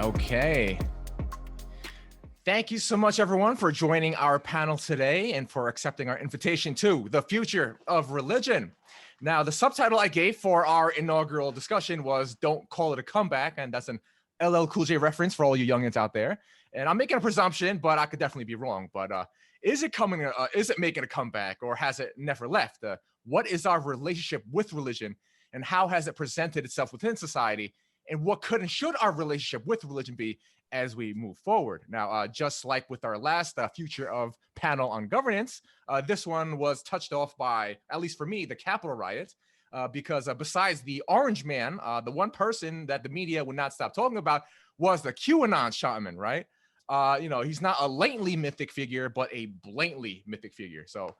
Okay. Thank you so much, everyone, for joining our panel today and for accepting our invitation to the future of religion. Now, the subtitle I gave for our inaugural discussion was "Don't Call It a Comeback," and that's an LL Cool J reference for all you youngins out there. And I'm making a presumption, but I could definitely be wrong. But is it coming? Is it making a comeback, or has it never left? What is our relationship with religion, and how has it presented itself within society? And what could and should our relationship with religion be as we move forward? Now, just like with our last future of panel on governance, this one was touched off by, at least for me, the Capitol riot, because besides the Orange Man, the one person that the media would not stop talking about was the QAnon Shaman, right? He's not a latently mythic figure, but a blatantly mythic figure. So,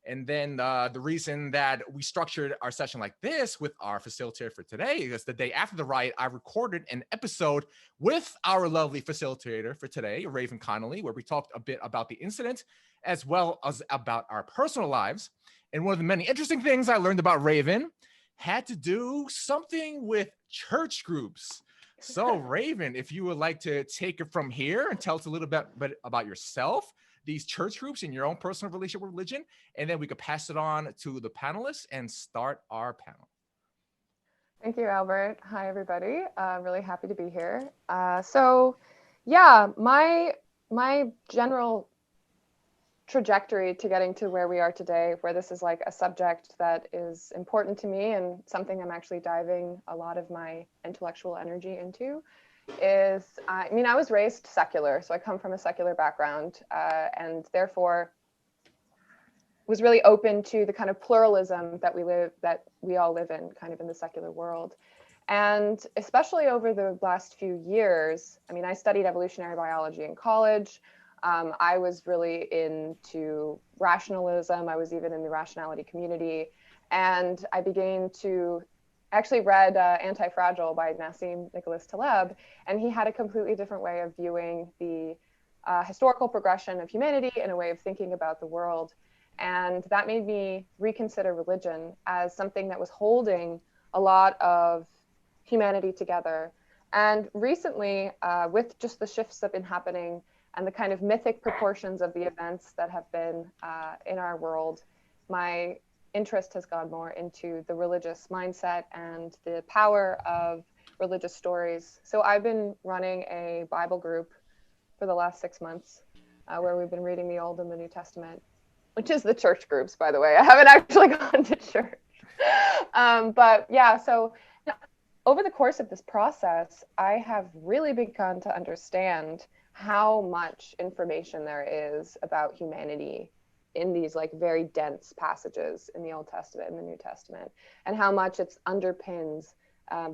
and then the reason that we structured our session like this with our facilitator for today is the day after the riot, I recorded an episode with our lovely facilitator for today, Raven Connolly, where we talked a bit about the incident as well as about our personal lives. And one of the many interesting things I learned about Raven had to do something with church groups. So Raven, if you would like to take it from here and tell us a little bit about yourself, these church groups, and your own personal relationship with religion, and then we could pass it on to the panelists and start our panel. Thank you, Albert. Hi, everybody. Really happy to be here. My general trajectory to getting to where we are today, where this is like a subject that is important to me and something I'm actually diving a lot of my intellectual energy into, is, I was raised secular, so I come from a secular background, and therefore was really open to the kind of pluralism that we all live in, kind of in the secular world. And especially over the last few years, I studied evolutionary biology in college. I was really into rationalism. I was even in the rationality community, and I began to actually read Anti-Fragile by Nassim Nicholas Taleb, and he had a completely different way of viewing the historical progression of humanity and a way of thinking about the world. And that made me reconsider religion as something that was holding a lot of humanity together. And recently, with just the shifts that have been happening and the kind of mythic proportions of the events that have been in our world, my interest has gone more into the religious mindset and the power of religious stories. So I've been running a Bible group for the last 6 months, where we've been reading the Old and the New Testament, which is the church groups, by the way. I haven't actually gone to church. So over the course of this process, I have really begun to understand how much information there is about humanity in these like very dense passages in the Old Testament and the New Testament, and how much it underpins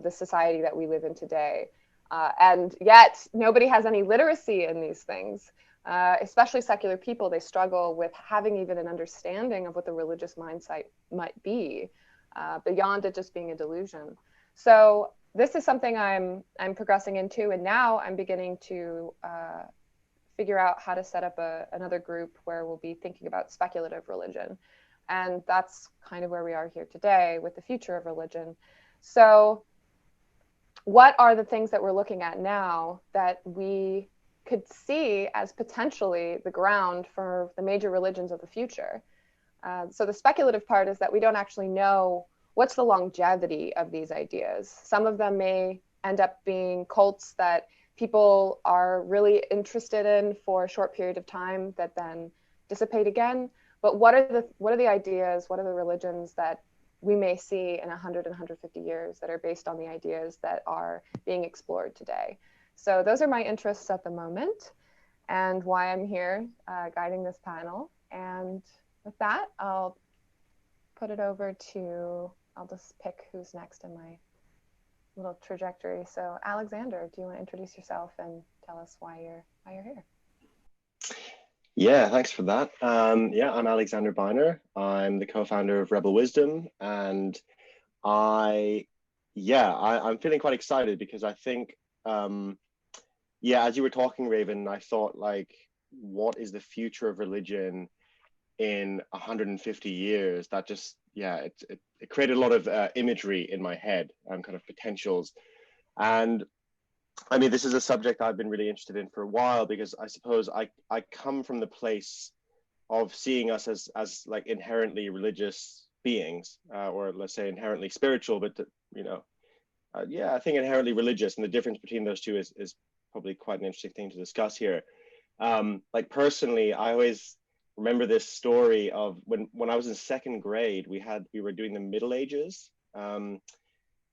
the society that we live in today. And yet nobody has any literacy in these things, especially secular people. They struggle with having even an understanding of what the religious mindset might be, beyond it just being a delusion. So this is something I'm progressing into, and now I'm beginning to figure out how to set up another group where we'll be thinking about speculative religion. And that's kind of where we are here today with the future of religion. So what are the things that we're looking at now that we could see as potentially the ground for the major religions of the future? So the speculative part is that we don't actually know what's the longevity of these ideas. Some of them may end up being cults that people are really interested in for a short period of time that then dissipate again. But what are the ideas, what are the religions that we may see in 100 and 150 years that are based on the ideas that are being explored today? So those are my interests at the moment and why I'm here guiding this panel. And with that, I'll put it over to, I'll just pick who's next in my little trajectory. So Alexander, do you want to introduce yourself and tell us why you're here? Yeah, thanks for that. I'm Alexander Beiner. I'm the co-founder of Rebel Wisdom, and I'm feeling quite excited because I think, as you were talking, Raven, I thought, like, what is the future of religion in 150 years? That just, it created a lot of imagery in my head and kind of potentials. And I mean, this is a subject I've been really interested in for a while, because I suppose I come from the place of seeing us as like inherently religious beings, or let's say inherently spiritual, but you know, yeah, I think inherently religious, and the difference between those two is probably quite an interesting thing to discuss here. Like personally, I always remember this story of when I was in second grade, we were doing the Middle Ages,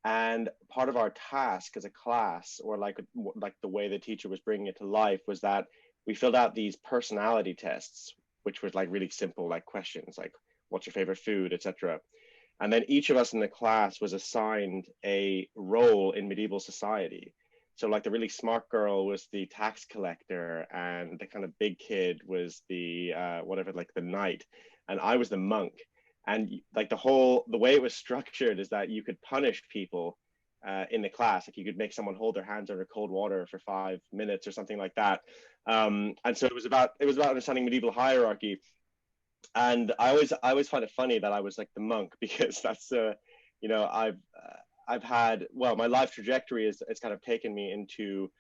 and part of our task as a class, or like the way the teacher was bringing it to life, was that we filled out these personality tests, which was like really simple, like questions like what's your favorite food, etc. And then each of us in the class was assigned a role in medieval society. So like the really smart girl was the tax collector, and the kind of big kid was the whatever, like the knight, and I was the monk. And like the way it was structured is that you could punish people in the class. Like you could make someone hold their hands under cold water for 5 minutes or something like that. And so it was about understanding medieval hierarchy. And I always find it funny that I was like the monk, because that's you know, I've had, well, my life trajectory is it's kind of taken me into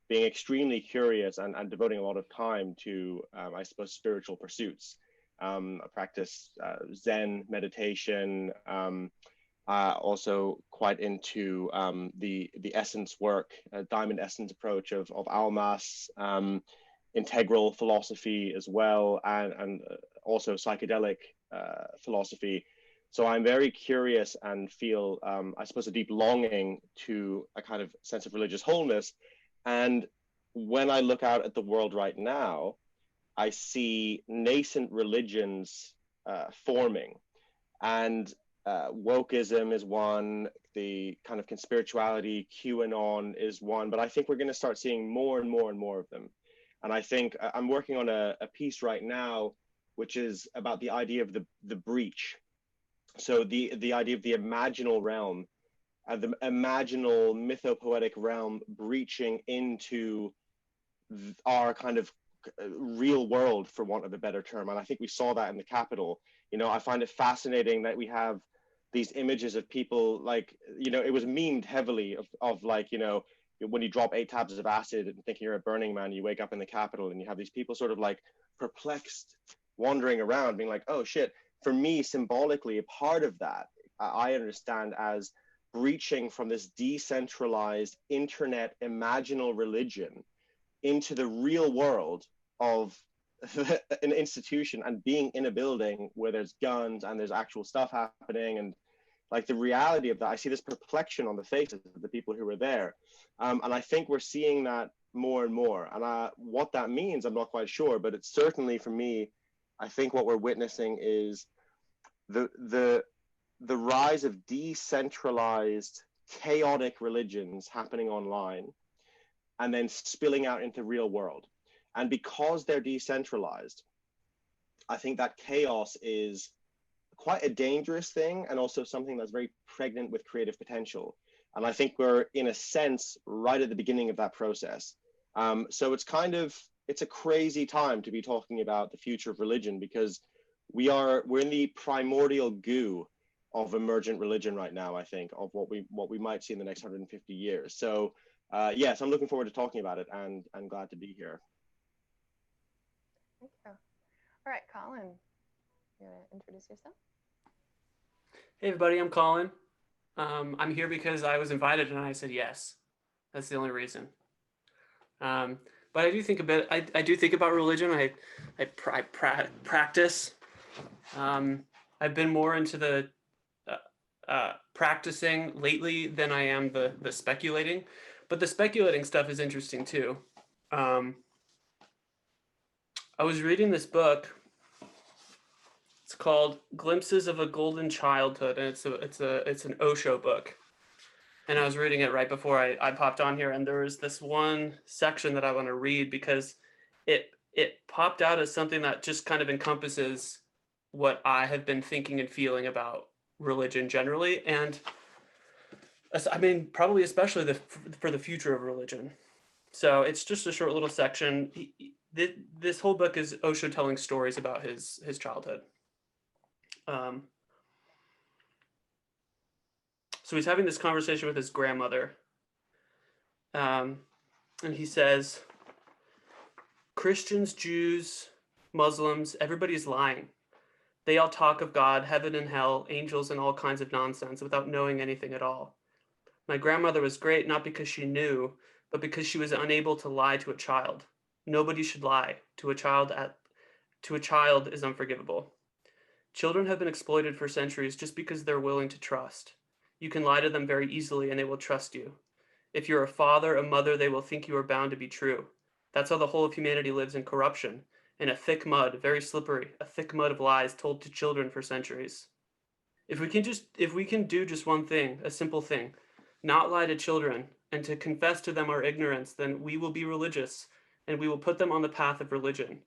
being extremely curious and devoting a lot of time to I suppose spiritual pursuits. I practice Zen meditation, also quite into the essence work, diamond essence approach of Almas, integral philosophy as well, and also psychedelic philosophy. So I'm very curious and feel, I suppose, a deep longing to a kind of sense of religious wholeness. And when I look out at the world right now, I see nascent religions forming, and wokeism is one, the kind of conspirituality, QAnon is one, but I think we're going to start seeing more and more and more of them. And I think I'm working on a piece right now, which is about the idea of the breach. So the idea of the imaginal realm, the imaginal mythopoetic realm breaching into our kind of real world, for want of a better term. And I think we saw that in the Capitol. You know, I find it fascinating that we have these images of people, like, you know, it was memed heavily of like, you know, when you drop 8 tabs of acid and thinking you're a Burning Man, you wake up in the Capitol and you have these people sort of like perplexed, wandering around, being like, oh shit. For me, symbolically, a part of that I understand as breaching from this decentralized internet imaginal religion into the real world of an institution, and being in a building where there's guns and there's actual stuff happening, and like the reality of that. I see this perplexion on the faces of the people who were there, and I think we're seeing that more and more. And what that means, I'm not quite sure, but it's certainly, for me, I think what we're witnessing is the rise of decentralized, chaotic religions happening online, and then spilling out into real world. And because they're decentralized, I think that chaos is quite a dangerous thing, and also something that's very pregnant with creative potential. And I think we're, in a sense, right at the beginning of that process. So it's a crazy time to be talking about the future of religion, because we're in the primordial goo of emergent religion right now, I think, of what we might see in the next 150 years. So yes, I'm looking forward to talking about it, and I'm glad to be here. Thank you. All right, Collin, you want to introduce yourself? Hey everybody, I'm Collin. I'm here because I was invited and I said yes. That's the only reason. But I do think I do think about religion. I practice. I've been more into the practicing lately than I am the speculating. But the speculating stuff is interesting too. I was reading this book. It's called Glimpses of a Golden Childhood, and it's an Osho book. And I was reading it right before I popped on here, and there was this one section that I want to read because it popped out as something that just kind of encompasses what I have been thinking and feeling about religion generally, and I mean probably especially for the future of religion. So it's just a short little section. This whole book is Osho telling stories about his childhood. So he's having this conversation with his grandmother. And he says, Christians, Jews, Muslims, everybody's lying. They all talk of God, heaven and hell, angels, and all kinds of nonsense without knowing anything at all. My grandmother was great not because she knew, but because she was unable to lie to a child. Nobody should lie. To a child is unforgivable. Children have been exploited for centuries just because they're willing to trust. You can lie to them very easily and they will trust you. If you're a father, a mother, they will think you are bound to be true. That's how the whole of humanity lives in corruption, in a thick mud, very slippery, a thick mud of lies told to children for centuries. If we can do just one thing, a simple thing, not lie to children, and to confess to them our ignorance, then we will be religious, and we will put them on the path of religion.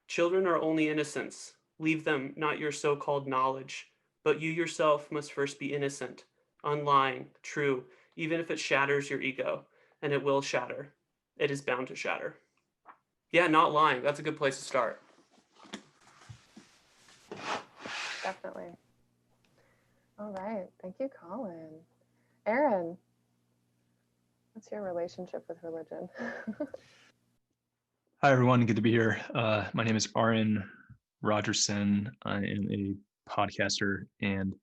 Children are only innocents. Leave them, not your so-called knowledge. But you yourself must first be innocent, unlying, true, even if it shatters your ego, and it will shatter. It is bound to shatter. Yeah, not lying. That's a good place to start. Definitely. All right. Thank you, Collin. Arran, what's your relationship with religion? Hi, everyone. Good to be here. My name is Arran Rogerson. I am a podcaster and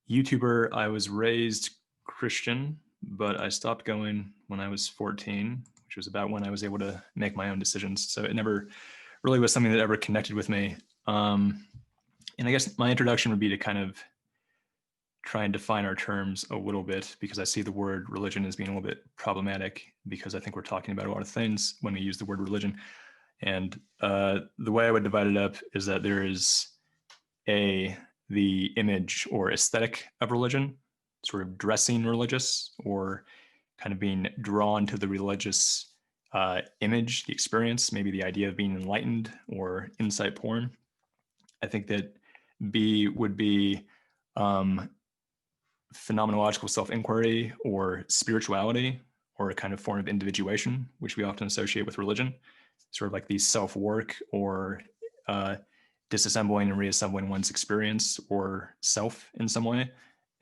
YouTuber. I was raised Christian, but I stopped going when I was 14, which was about when I was able to make my own decisions. So it never really was something that ever connected with me. And I guess my introduction would be to kind of try and define our terms a little bit, because I see the word religion as being a little bit problematic, because I think we're talking about a lot of things when we use the word religion. And the way I would divide it up is that there is the image or aesthetic of religion, sort of dressing religious or kind of being drawn to the religious image, the experience, maybe the idea of being enlightened or insight porn. I think that B would be phenomenological self-inquiry or spirituality, or a kind of form of individuation, which we often associate with religion, sort of like the self-work or disassembling and reassembling one's experience or self in some way.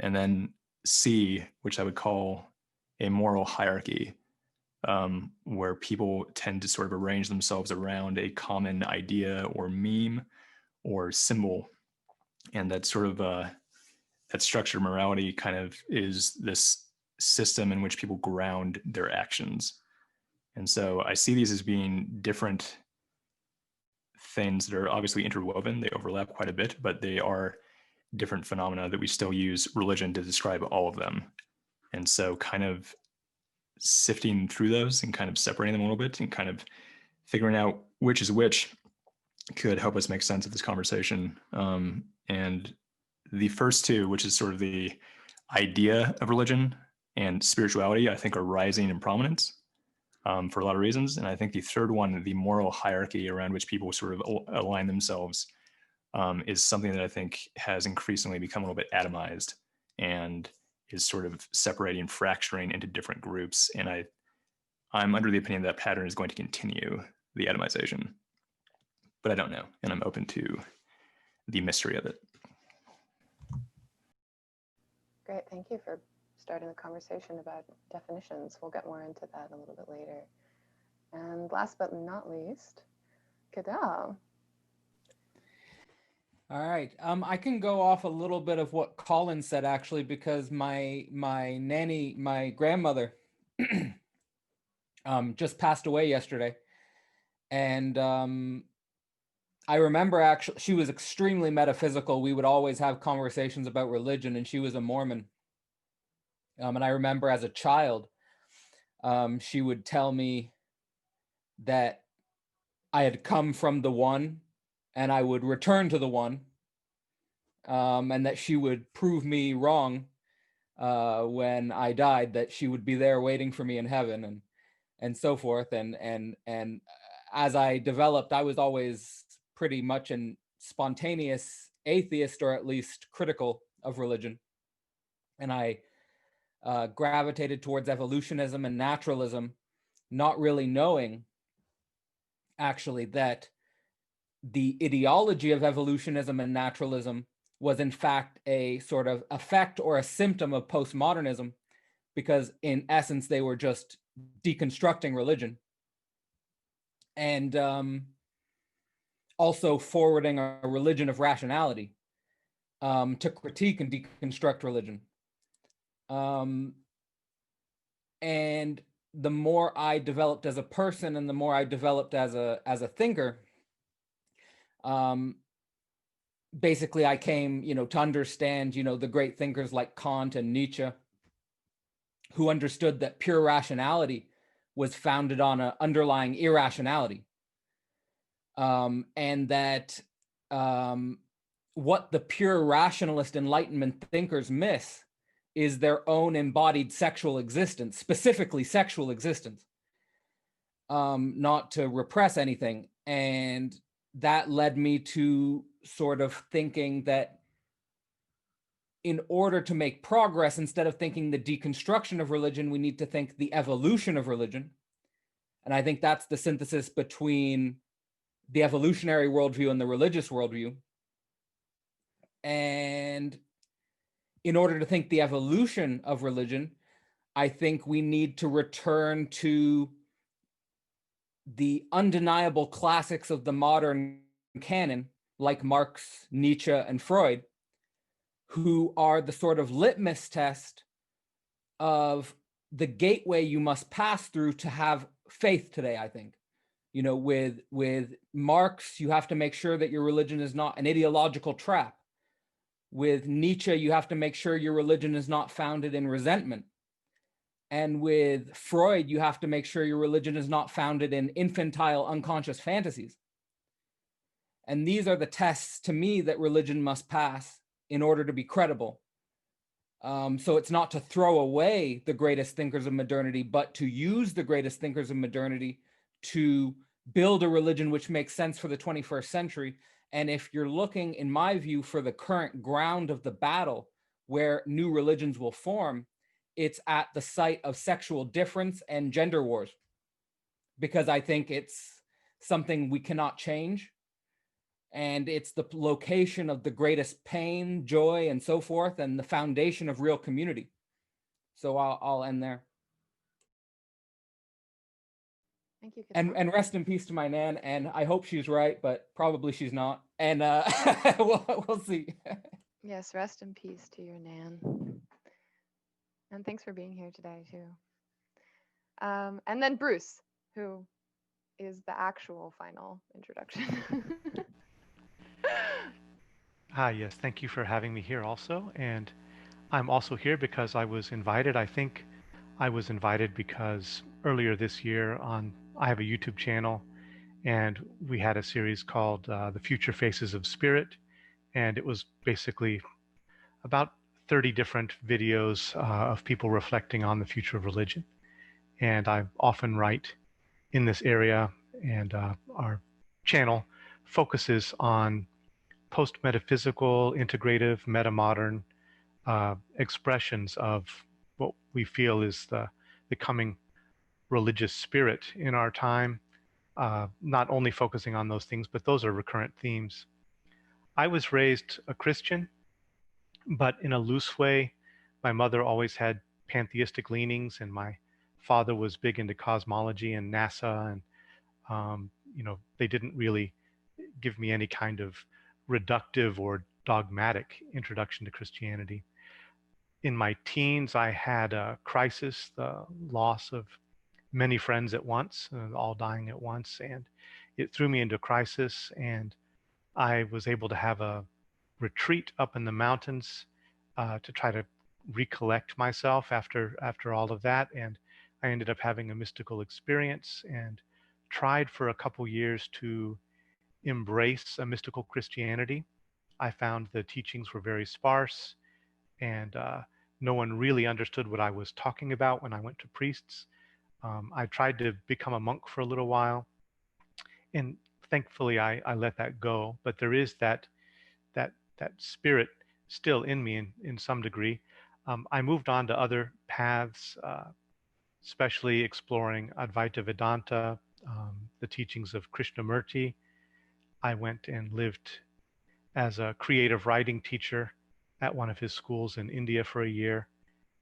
And then C, which I would call a moral hierarchy, where people tend to sort of arrange themselves around a common idea or meme or symbol. And that sort of that structured morality kind of is this system in which people ground their actions. And so I see these as being different things that are obviously interwoven. They overlap quite a bit, but they are different phenomena that we still use religion to describe all of them. And so kind of sifting through those and kind of separating them a little bit and kind of figuring out which is which could help us make sense of this conversation. And the first two, which is sort of the idea of religion and spirituality, I think are rising in prominence for a lot of reasons. And I think the third one, the moral hierarchy around which people sort of align themselves, is something that I think has increasingly become a little bit atomized and is sort of separating, fracturing into different groups. And I'm under the opinion that pattern is going to continue, the atomization, but I don't know. And I'm open to the mystery of it. Great. Thank you for starting the conversation about definitions. We'll get more into that a little bit later. And last but not least, Cadell. All right. I can go off a little bit of what Collin said, actually, because my grandmother, just passed away yesterday. And I remember actually, she was extremely metaphysical. We would always have conversations about religion, and she was a Mormon. And I remember as a child, she would tell me that I had come from the one and I would return to the one, and that she would prove me wrong when I died, that she would be there waiting for me in heaven, and so forth. And as I developed, I was always pretty much an spontaneous atheist, or at least critical of religion. And I gravitated towards evolutionism and naturalism, not really knowing actually that the ideology of evolutionism and naturalism was in fact a sort of effect or a symptom of postmodernism, because in essence they were just deconstructing religion, and also forwarding a religion of rationality to critique and deconstruct religion. And the more I developed as a person, and the more I developed as a thinker, basically I came, to understand, the great thinkers like Kant and Nietzsche, who understood that pure rationality was founded on an underlying irrationality, and that what the pure rationalist Enlightenment thinkers miss is their own embodied sexual existence, specifically sexual existence, not to repress anything. And that led me to sort of thinking that in order to make progress, instead of thinking the deconstruction of religion, we need to think the evolution of religion. And I think that's the synthesis between the evolutionary worldview and the religious worldview. And in order to think the evolution of religion, I think we need to return to the undeniable classics of the modern canon, like Marx, Nietzsche, and Freud, who are the sort of litmus test of the gateway you must pass through to have faith today. I think, with Marx, you have to make sure that your religion is not an ideological trap. With Nietzsche, you have to make sure your religion is not founded in resentment. And with Freud, you have to make sure your religion is not founded in infantile, unconscious fantasies. And these are the tests, to me, that religion must pass in order to be credible. So it's not to throw away the greatest thinkers of modernity, but to use the greatest thinkers of modernity to build a religion which makes sense for the 21st century. And if you're looking, in my view, for the current ground of the battle where new religions will form, it's at the site of sexual difference and gender wars, because I think it's something we cannot change. And it's the location of the greatest pain, joy, and so forth, and the foundation of real community. So I'll end there. Thank you. And rest in peace to my Nan. And I hope she's right, but probably she's not. And we'll see. Yes, rest in peace to your Nan. And thanks for being here today too. And then Bruce, who is the actual final introduction. Hi, yes, thank you for having me here also. And I'm also here because I was invited. I think I was invited because earlier this year I have a YouTube channel, and we had a series called The Future Faces of Spirit. And it was basically about 30 different videos of people reflecting on the future of religion. And I often write in this area, and our channel focuses on post-metaphysical, integrative, meta-modern expressions of what we feel is the coming religious spirit in our time, not only focusing on those things, but those are recurrent themes. I was raised a Christian, but in a loose way. My mother always had pantheistic leanings, and my father was big into cosmology and NASA, and they didn't really give me any kind of reductive or dogmatic introduction to Christianity. In my teens, I had a crisis, the loss of many friends at once, all dying at once, and it threw me into a crisis, and I was able to have a retreat up in the mountains to try to recollect myself after all of that. And I ended up having a mystical experience and tried for a couple years to embrace a mystical Christianity. I found the teachings were very sparse, and no one really understood what I was talking about when I went to priests. I tried to become a monk for a little while, and thankfully I let that go. But there is that spirit still in me in some degree. I moved on to other paths, especially exploring Advaita Vedanta, the teachings of Krishnamurti. I went and lived as a creative writing teacher at one of his schools in India for a year,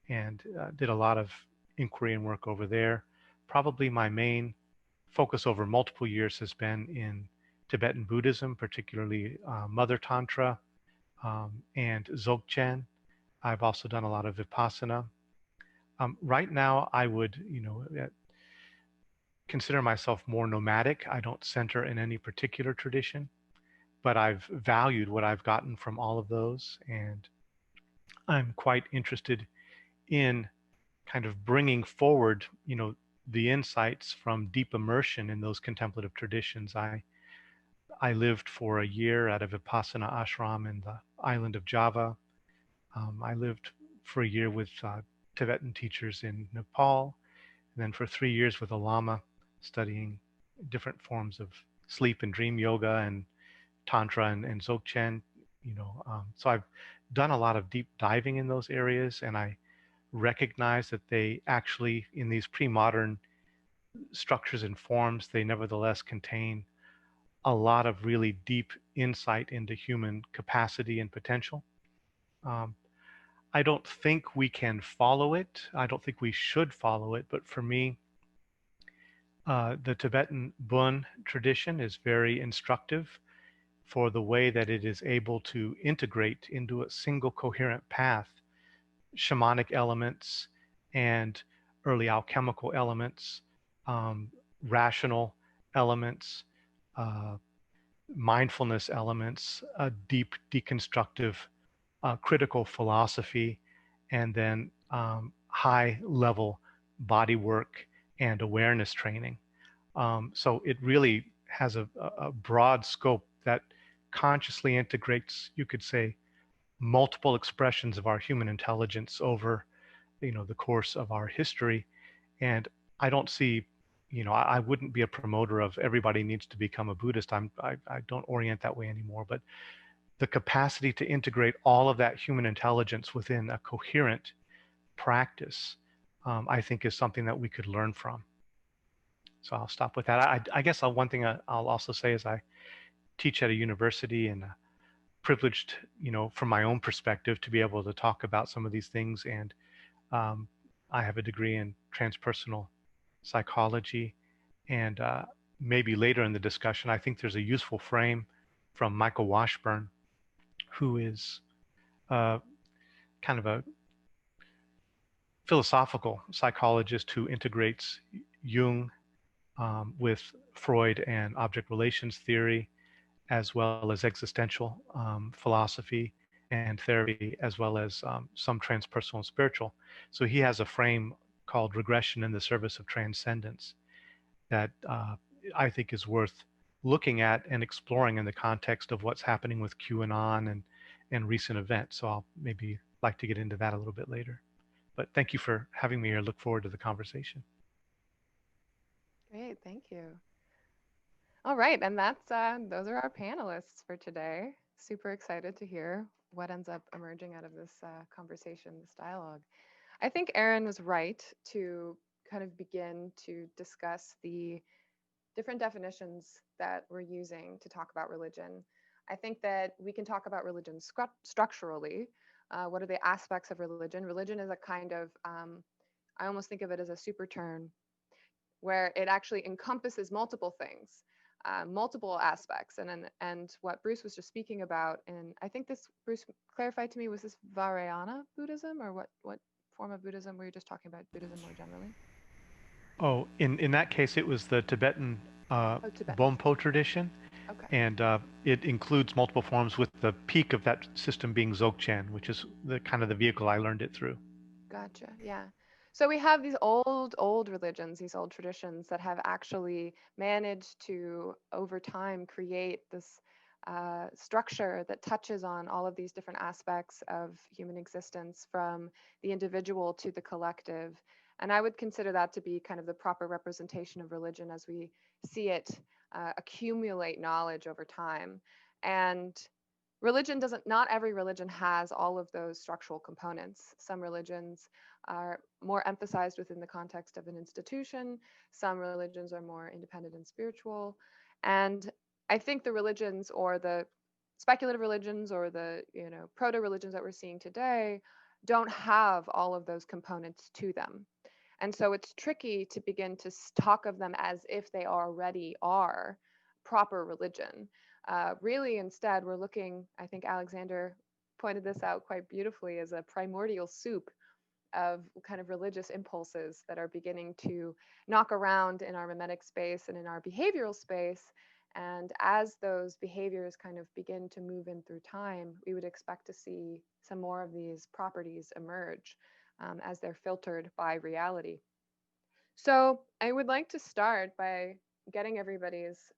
and did a lot of inquiry and work over there. probably my main focus over multiple years has been in Tibetan Buddhism, particularly Mother Tantra and Dzogchen. I've also done a lot of Vipassana. Right now, I would, consider myself more nomadic. I don't center in any particular tradition, but I've valued what I've gotten from all of those, and I'm quite interested in kind of bringing forward, the insights from deep immersion in those contemplative traditions. I lived for a year at a Vipassana ashram in the island of Java. I lived for a year with Tibetan teachers in Nepal, and then for 3 years with a Lama studying different forms of sleep and dream yoga and Tantra and Dzogchen. So I've done a lot of deep diving in those areas, and I recognize that they actually, in these pre-modern structures and forms, they nevertheless contain a lot of really deep insight into human capacity and potential. I don't think we can follow it. I don't think we should follow it. But for me, the Tibetan Bön tradition is very instructive for the way that it is able to integrate into a single coherent path shamanic elements and early alchemical elements, rational elements, mindfulness elements, a deep deconstructive critical philosophy, and then high level body work and awareness training. So it really has a broad scope that consciously integrates, you could say, multiple expressions of our human intelligence over, the course of our history. And I don't see, I wouldn't be a promoter of everybody needs to become a Buddhist. I don't orient that way anymore. But the capacity to integrate all of that human intelligence within a coherent practice, I think is something that we could learn from. So I'll stop with that. I guess one thing I'll also say is I teach at a university, and privileged, from my own perspective, to be able to talk about some of these things. And I have a degree in transpersonal psychology. And maybe later in the discussion, I think there's a useful frame from Michael Washburn, who is kind of a philosophical psychologist who integrates Jung with Freud and object relations theory, as well as existential philosophy and therapy, as well as some transpersonal and spiritual. So he has a frame called Regression in the Service of Transcendence that I think is worth looking at and exploring in the context of what's happening with QAnon and recent events. So I'll maybe like to get into that a little bit later. But thank you for having me here. Look forward to the conversation. Great, thank you. All right, and those are our panelists for today. Super excited to hear what ends up emerging out of this conversation, this dialogue. I think Arran was right to kind of begin to discuss the different definitions that we're using to talk about religion. I think that we can talk about religion structurally. What are the aspects of religion? Religion is a kind of, I almost think of it as a super term, where it actually encompasses multiple things, multiple aspects. And what Bruce was just speaking about, and I think this, Bruce clarified to me, was this Vajrayana Buddhism, or what form of Buddhism were you just talking about, Buddhism more generally? Oh, in that case, it was the Tibetan Tibetan. Bonpo tradition. Okay. And it includes multiple forms, with the peak of that system being Dzogchen, which is the kind of the vehicle I learned it through. Gotcha. Yeah. So we have these old religions, these old traditions that have actually managed to, over time, create this structure that touches on all of these different aspects of human existence, from the individual to the collective. And I would consider that to be kind of the proper representation of religion as we see it accumulate knowledge over time. And religion not every religion has all of those structural components. Some religions are more emphasized within the context of an institution. Some religions are more independent and spiritual. And I think the religions, or the speculative religions, or the proto-religions that we're seeing today, don't have all of those components to them. And so it's tricky to begin to talk of them as if they already are proper religion. Really, instead, we're looking, I think Alexander pointed this out quite beautifully, as a primordial soup of kind of religious impulses that are beginning to knock around in our mimetic space and in our behavioral space. And as those behaviors kind of begin to move in through time, we would expect to see some more of these properties emerge as they're filtered by reality. So I would like to start by getting everybody's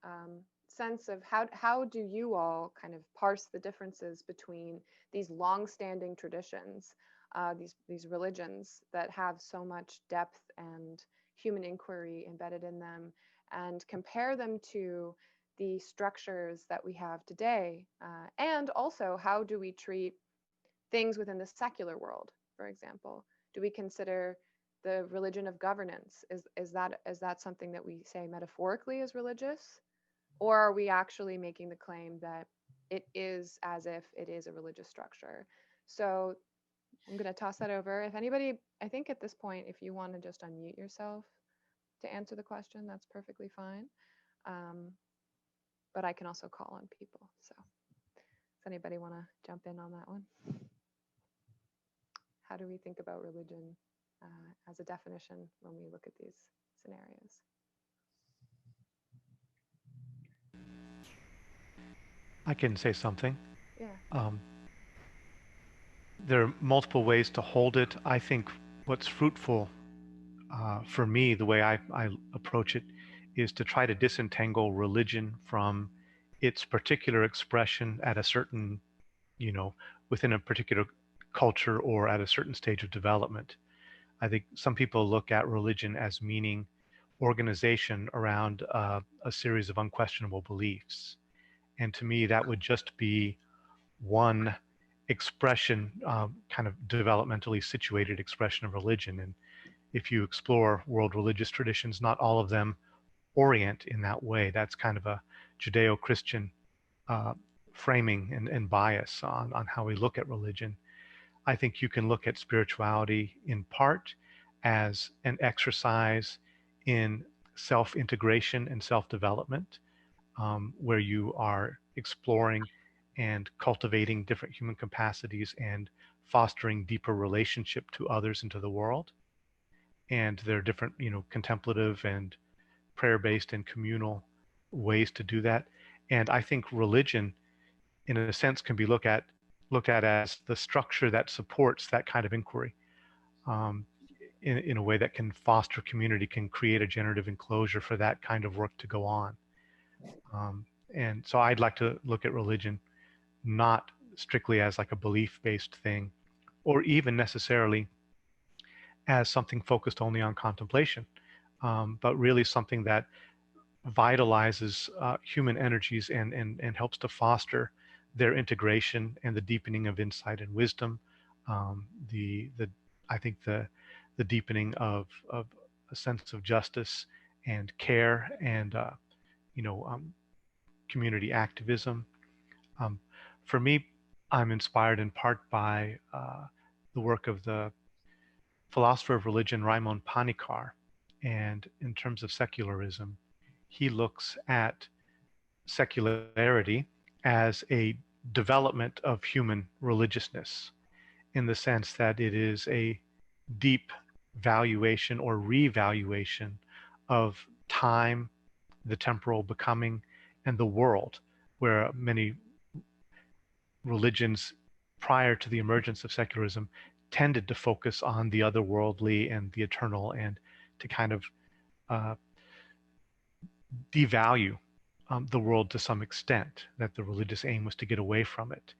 sense of how do you all kind of parse the differences between these long-standing traditions, these religions that have so much depth and human inquiry embedded in them, and compare them to the structures that we have today, and also how do we treat things within the secular world, for example? Do we consider the religion of governance? Is that something that we say metaphorically is religious? Or are we actually making the claim that it is as if it is a religious structure? So I'm going to toss that over. If anybody, I think at this point, if you want to just unmute yourself to answer the question, that's perfectly fine. But I can also call on people. So does anybody want to jump in on that one? How do we think about religion as a definition when we look at these scenarios? I can say something. Yeah. There are multiple ways to hold it. I think what's fruitful for me, the way I approach it, is to try to disentangle religion from its particular expression at a certain, within a particular culture or at a certain stage of development. I think some people look at religion as meaning organization around a series of unquestionable beliefs. And to me, that would just be one expression, kind of developmentally situated expression of religion. And if you explore world religious traditions, not all of them orient in that way. That's kind of a Judeo-Christian framing and bias on how we look at religion. I think you can look at spirituality in part as an exercise in self-integration and self-development, where you are exploring and cultivating different human capacities and fostering deeper relationship to others and to the world. And there are different, contemplative and prayer-based and communal ways to do that. And I think religion, in a sense, can be looked at as the structure that supports that kind of inquiry, in a way that can foster community, can create a generative enclosure for that kind of work to go on. And so I'd like to look at religion not strictly as like a belief-based thing, or even necessarily as something focused only on contemplation, but really something that vitalizes human energies and helps to foster their integration and the deepening of insight and wisdom. I think the deepening of a sense of justice and care and community activism. For me, I'm inspired in part by the work of the philosopher of religion Raimon Panikar. And in terms of secularism, he looks at secularity as a development of human religiousness, in the sense that it is a deep valuation or revaluation of time, the temporal becoming, and the world, where many religions prior to the emergence of secularism tended to focus on the otherworldly and the eternal, and to kind of devalue the world to some extent, that the religious aim was to get away from it.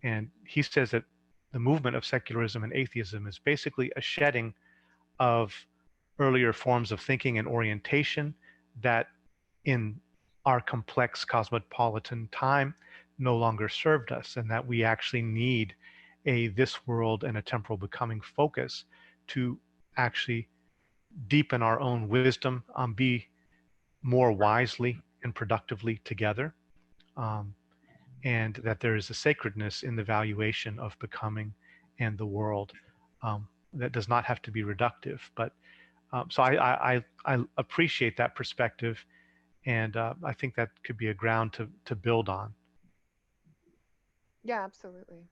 And he says that the movement of secularism and atheism is basically a shedding of earlier forms of thinking and orientation that in our complex cosmopolitan time no longer served us, and that we actually need a this world and a temporal becoming focus to actually deepen our own wisdom, be more wisely and productively together, and that there is a sacredness in the valuation of becoming and the world, that does not have to be reductive, but So I appreciate that perspective, and I think that could be a ground to build on. Yeah, absolutely.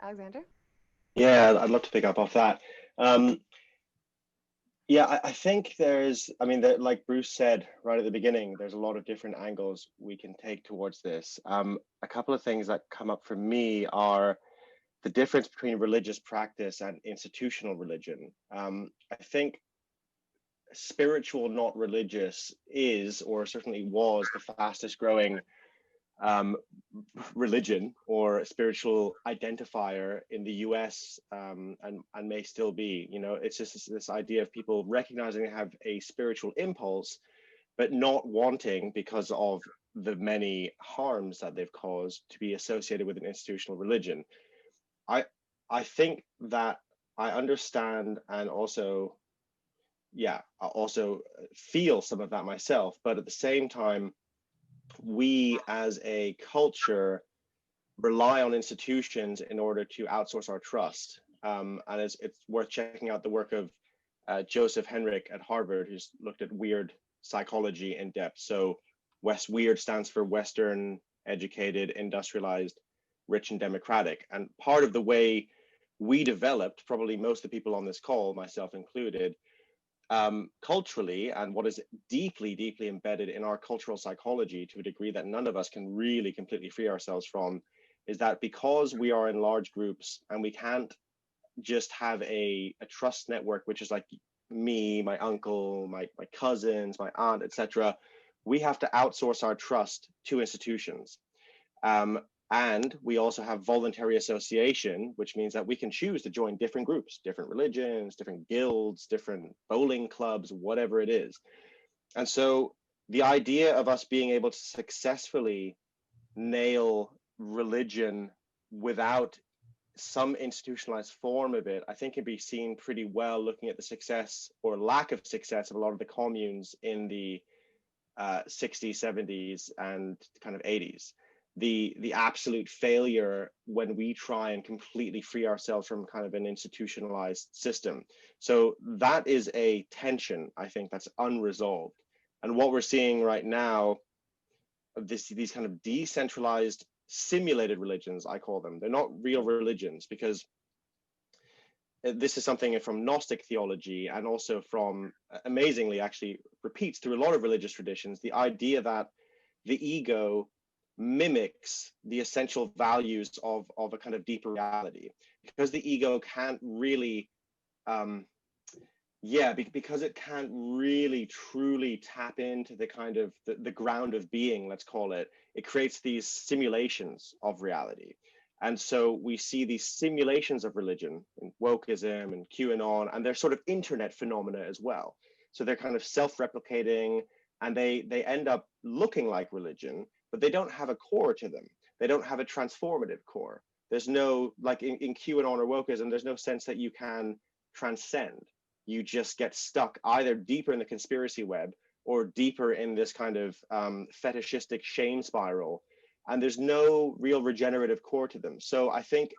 Alexander? Yeah, I'd love to pick up off that. Yeah, I think like Bruce said right at the beginning, there's a lot of different angles we can take towards this. A couple of things that come up for me are the difference between religious practice and institutional religion. I think spiritual, not religious, is, or certainly was, the fastest growing religion or spiritual identifier in the US, and may still be. You know, it's just this idea of people recognizing they have a spiritual impulse, but not wanting, because of the many harms that they've caused, to be associated with an institutional religion. I think that I understand, and also, yeah, I also feel some of that myself, but at the same time, we as a culture rely on institutions in order to outsource our trust. And it's worth checking out the work of Joseph Henrich at Harvard, who's looked at weird psychology in depth. So weird stands for Western, educated, industrialized, rich, and democratic. And part of the way we developed, probably most of the people on this call, myself included, culturally, and what is deeply, deeply embedded in our cultural psychology to a degree that none of us can really completely free ourselves from, is that because we are in large groups and we can't just have a trust network, which is like me, my uncle, my cousins, my aunt, etc., we have to outsource our trust to institutions. And we also have voluntary association, which means that we can choose to join different groups, different religions, different guilds, different bowling clubs, whatever it is. And so the idea of us being able to successfully nail religion without some institutionalized form of it, I think can be seen pretty well looking at the success or lack of success of a lot of the communes in the 60s, 70s, and kind of 80s. The absolute failure when we try and completely free ourselves from kind of an institutionalized system. So that is a tension, I think, that's unresolved. And what we're seeing right now, these kind of decentralized simulated religions, I call them, they're not real religions, because this is something from Gnostic theology, and also from, amazingly, actually repeats through a lot of religious traditions, the idea that the ego mimics the essential values of a kind of deeper reality, because the ego can't really because it can't really truly tap into the kind of the ground of being, let's call it. It creates these simulations of reality. And so we see these simulations of religion in wokeism and QAnon, and they're sort of internet phenomena as well. So they're kind of self-replicating, and they end up looking like religion, but they don't have a core to them. They don't have a transformative core. There's no, like in QAnon or wokeism, there's no sense that you can transcend. You just get stuck either deeper in the conspiracy web or deeper in this kind of fetishistic shame spiral. And there's no real regenerative core to them. So I think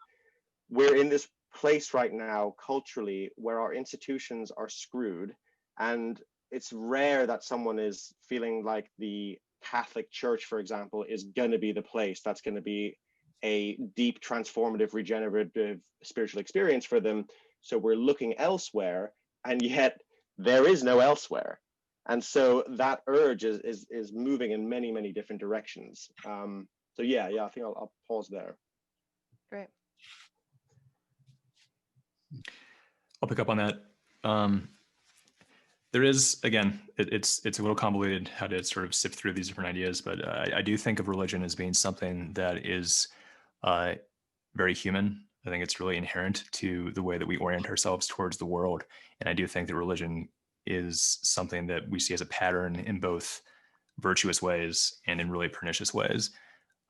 we're in this place right now culturally where our institutions are screwed, and it's rare that someone is feeling like the Catholic Church, for example, is going to be the place that's going to be a deep, transformative, regenerative spiritual experience for them. So we're looking elsewhere, and yet there is no elsewhere. And so that urge is moving in many, many different directions. So yeah, I think I'll pause there. Great. I'll pick up on that. There is, again, it's a little convoluted how to sort of sift through these different ideas, but I do think of religion as being something that is very human. I think it's really inherent to the way that we orient ourselves towards the world. And I do think that religion is something that we see as a pattern in both virtuous ways and in really pernicious ways.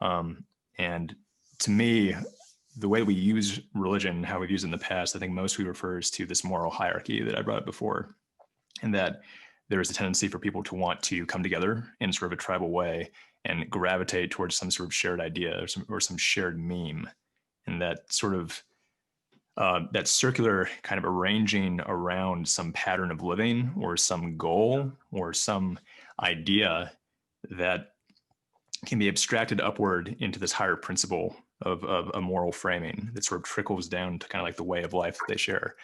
And to me, the way we use religion, how we've used it in the past, I think mostly refers to this moral hierarchy that I brought up before, and that there is a tendency for people to want to come together in sort of a tribal way and gravitate towards some sort of shared idea or some shared meme. And that sort of that circular kind of arranging around some pattern of living or some goal or some idea that can be abstracted upward into this higher principle of a moral framing that sort of trickles down to kind of like the way of life that they share.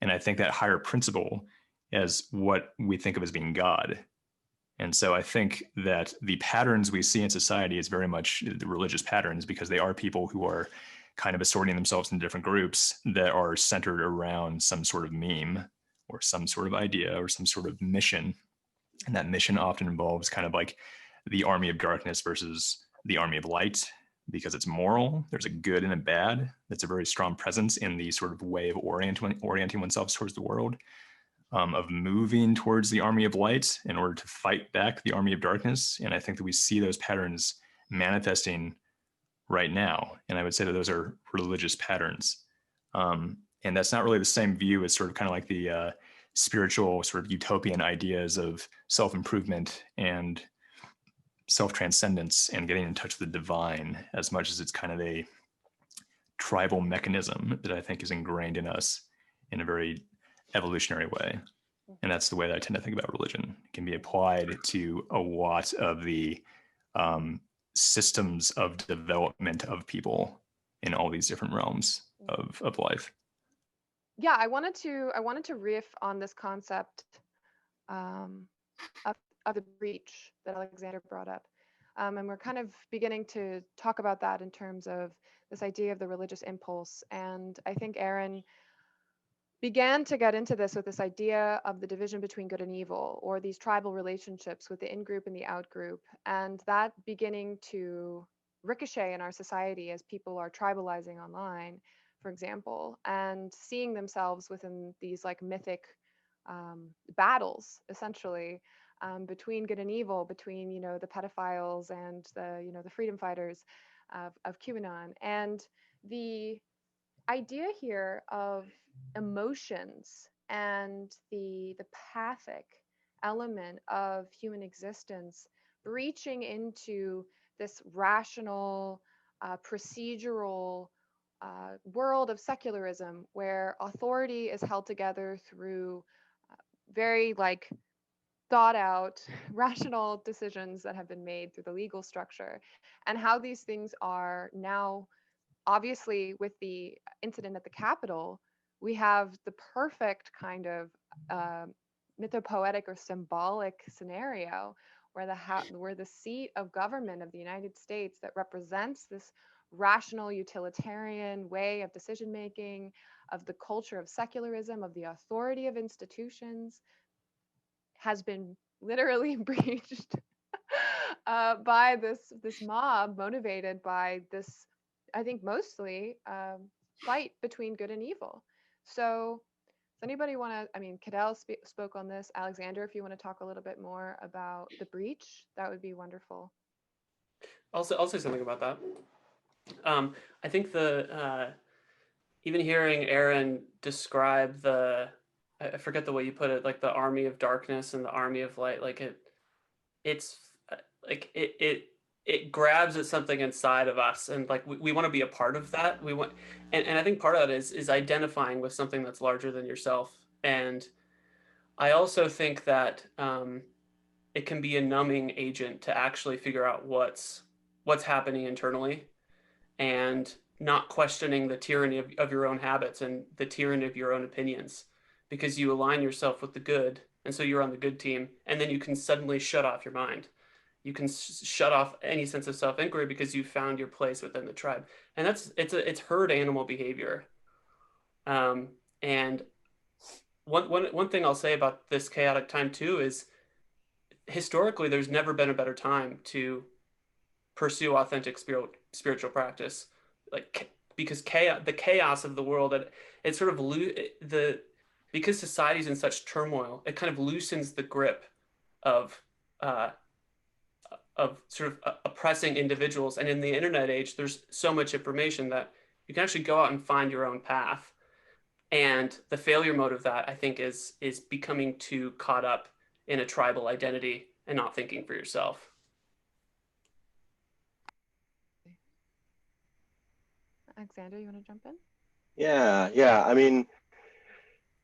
And I think that higher principle is what we think of as being God. And so I think that the patterns we see in society is very much the religious patterns, because they are people who are kind of assorting themselves in different groups that are centered around some sort of meme or some sort of idea or some sort of mission. And that mission often involves kind of like the army of darkness versus the army of light, because it's moral. There's a good and a bad. That's a very strong presence in the sort of way of orienting oneself towards the world, of moving towards the army of light in order to fight back the army of darkness. And I think that we see those patterns manifesting right now. And I would say that those are religious patterns. And that's not really the same view as sort of kind of like the spiritual sort of utopian ideas of self-improvement and self-transcendence and getting in touch with the divine, as much as it's kind of a tribal mechanism that I think is ingrained in us in a very evolutionary way. And that's the way that I tend to think about religion. It can be applied to a lot of the systems of development of people in all these different realms of life. Yeah, I wanted to riff on this concept of the breach that Alexander brought up. And we're kind of beginning to talk about that in terms of this idea of the religious impulse. And I think Arran began to get into this with this idea of the division between good and evil, or these tribal relationships with the in-group and the out-group, and that beginning to ricochet in our society as people are tribalizing online, for example, and seeing themselves within these like mythic battles, essentially, between good and evil, between, you know, the pedophiles and the, you know, the freedom fighters of QAnon. And the idea here of emotions and the pathic element of human existence breaching into this rational, procedural world of secularism, where authority is held together through very like thought out rational decisions that have been made through the legal structure, and how these things are now, obviously with the incident at the Capitol, we have the perfect kind of mythopoetic or symbolic scenario where the seat of government of the United States that represents this rational utilitarian way of decision making, of the culture of secularism, of the authority of institutions, has been literally breached by this mob, motivated by this, I think mostly fight between good and evil. So does anybody want to, I mean, Cadell spoke on this. Alexander, if you want to talk a little bit more about the breach, that would be wonderful. I'll say something about that. I think even hearing Arran describe I forget the way you put it, like the army of darkness and the army of light, like it grabs at something inside of us, and like we want to be a part of that. We want, and I think part of that is identifying with something that's larger than yourself. And I also think that it can be a numbing agent to actually figure out what's happening internally, and not questioning the tyranny of your own habits and the tyranny of your own opinions, because you align yourself with the good, and so you're on the good team, and then you can suddenly shut off your mind. You can shut off any sense of self-inquiry because you found your place within the tribe. And it's herd animal behavior. And one thing I'll say about this chaotic time too is, historically, there's never been a better time to pursue authentic spiritual practice, like, because the chaos of the world, it sort of because society's in such turmoil, it kind of loosens the grip of sort of oppressing individuals. And in the internet age, there's so much information that you can actually go out and find your own path. And the failure mode of that, I think, is becoming too caught up in a tribal identity and not thinking for yourself. Alexander, you want to jump in? Yeah. I mean,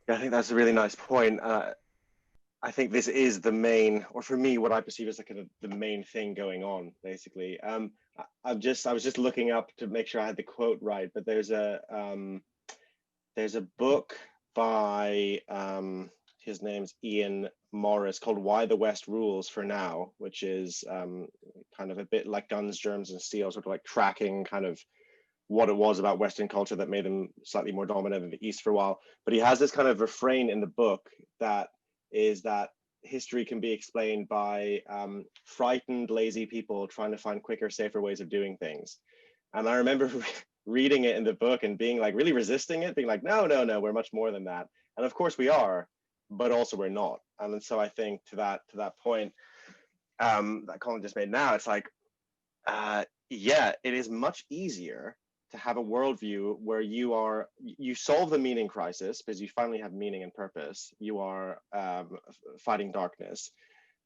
I think that's a really nice point. I think this is the main, or for me, what I perceive as kind of the main thing going on, basically. I was just looking up to make sure I had the quote right, but there's a book by his name's Ian Morris called "Why the West Rules for Now," which is kind of a bit like Guns, Germs, and Steel, sort of like tracking kind of what it was about Western culture that made them slightly more dominant in the East for a while. But he has this kind of refrain in the book that is that history can be explained by frightened, lazy people trying to find quicker, safer ways of doing things. And I remember reading it in the book and being like really resisting it, being like, no, we're much more than that. And of course we are, but also we're not. And so I think to that point that Collin just made now, it's like, yeah, it is much easier to have a worldview where you solve the meaning crisis because you finally have meaning and purpose. You are fighting darkness,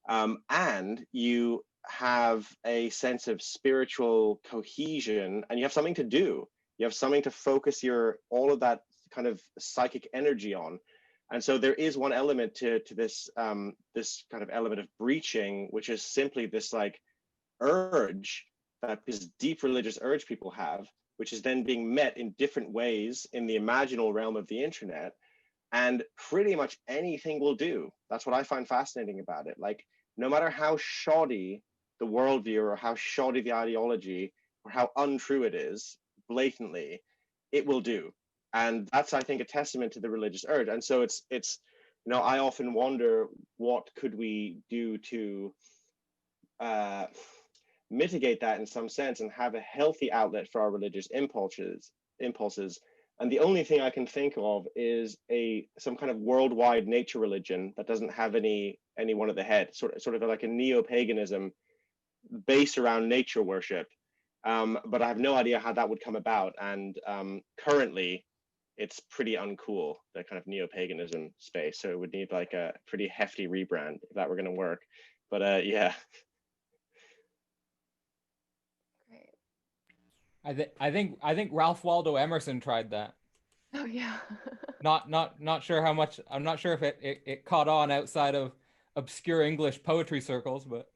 and you have a sense of spiritual cohesion, and you have something to do. You have something to focus all of that kind of psychic energy on. And so there is one element to this this kind of element of breaching, which is simply this like urge, that this deep religious urge people have, which is then being met in different ways in the imaginal realm of the internet. And pretty much anything will do. That's what I find fascinating about it. Like, no matter how shoddy the worldview or how shoddy the ideology or how untrue it is, blatantly, it will do. And that's, I think, a testament to the religious urge. And so it's I often wonder, what could we do to mitigate that in some sense and have a healthy outlet for our religious impulses. And the only thing I can think of is some kind of worldwide nature religion that doesn't have anyone at the head, sort of like a neo-paganism based around nature worship. But I have no idea how that would come about. And currently, it's pretty uncool, the kind of neo-paganism space. So it would need like a pretty hefty rebrand if that were going to work. But yeah. I think Ralph Waldo Emerson tried that. Oh yeah. Not sure how much. I'm not sure if it caught on outside of obscure English poetry circles, but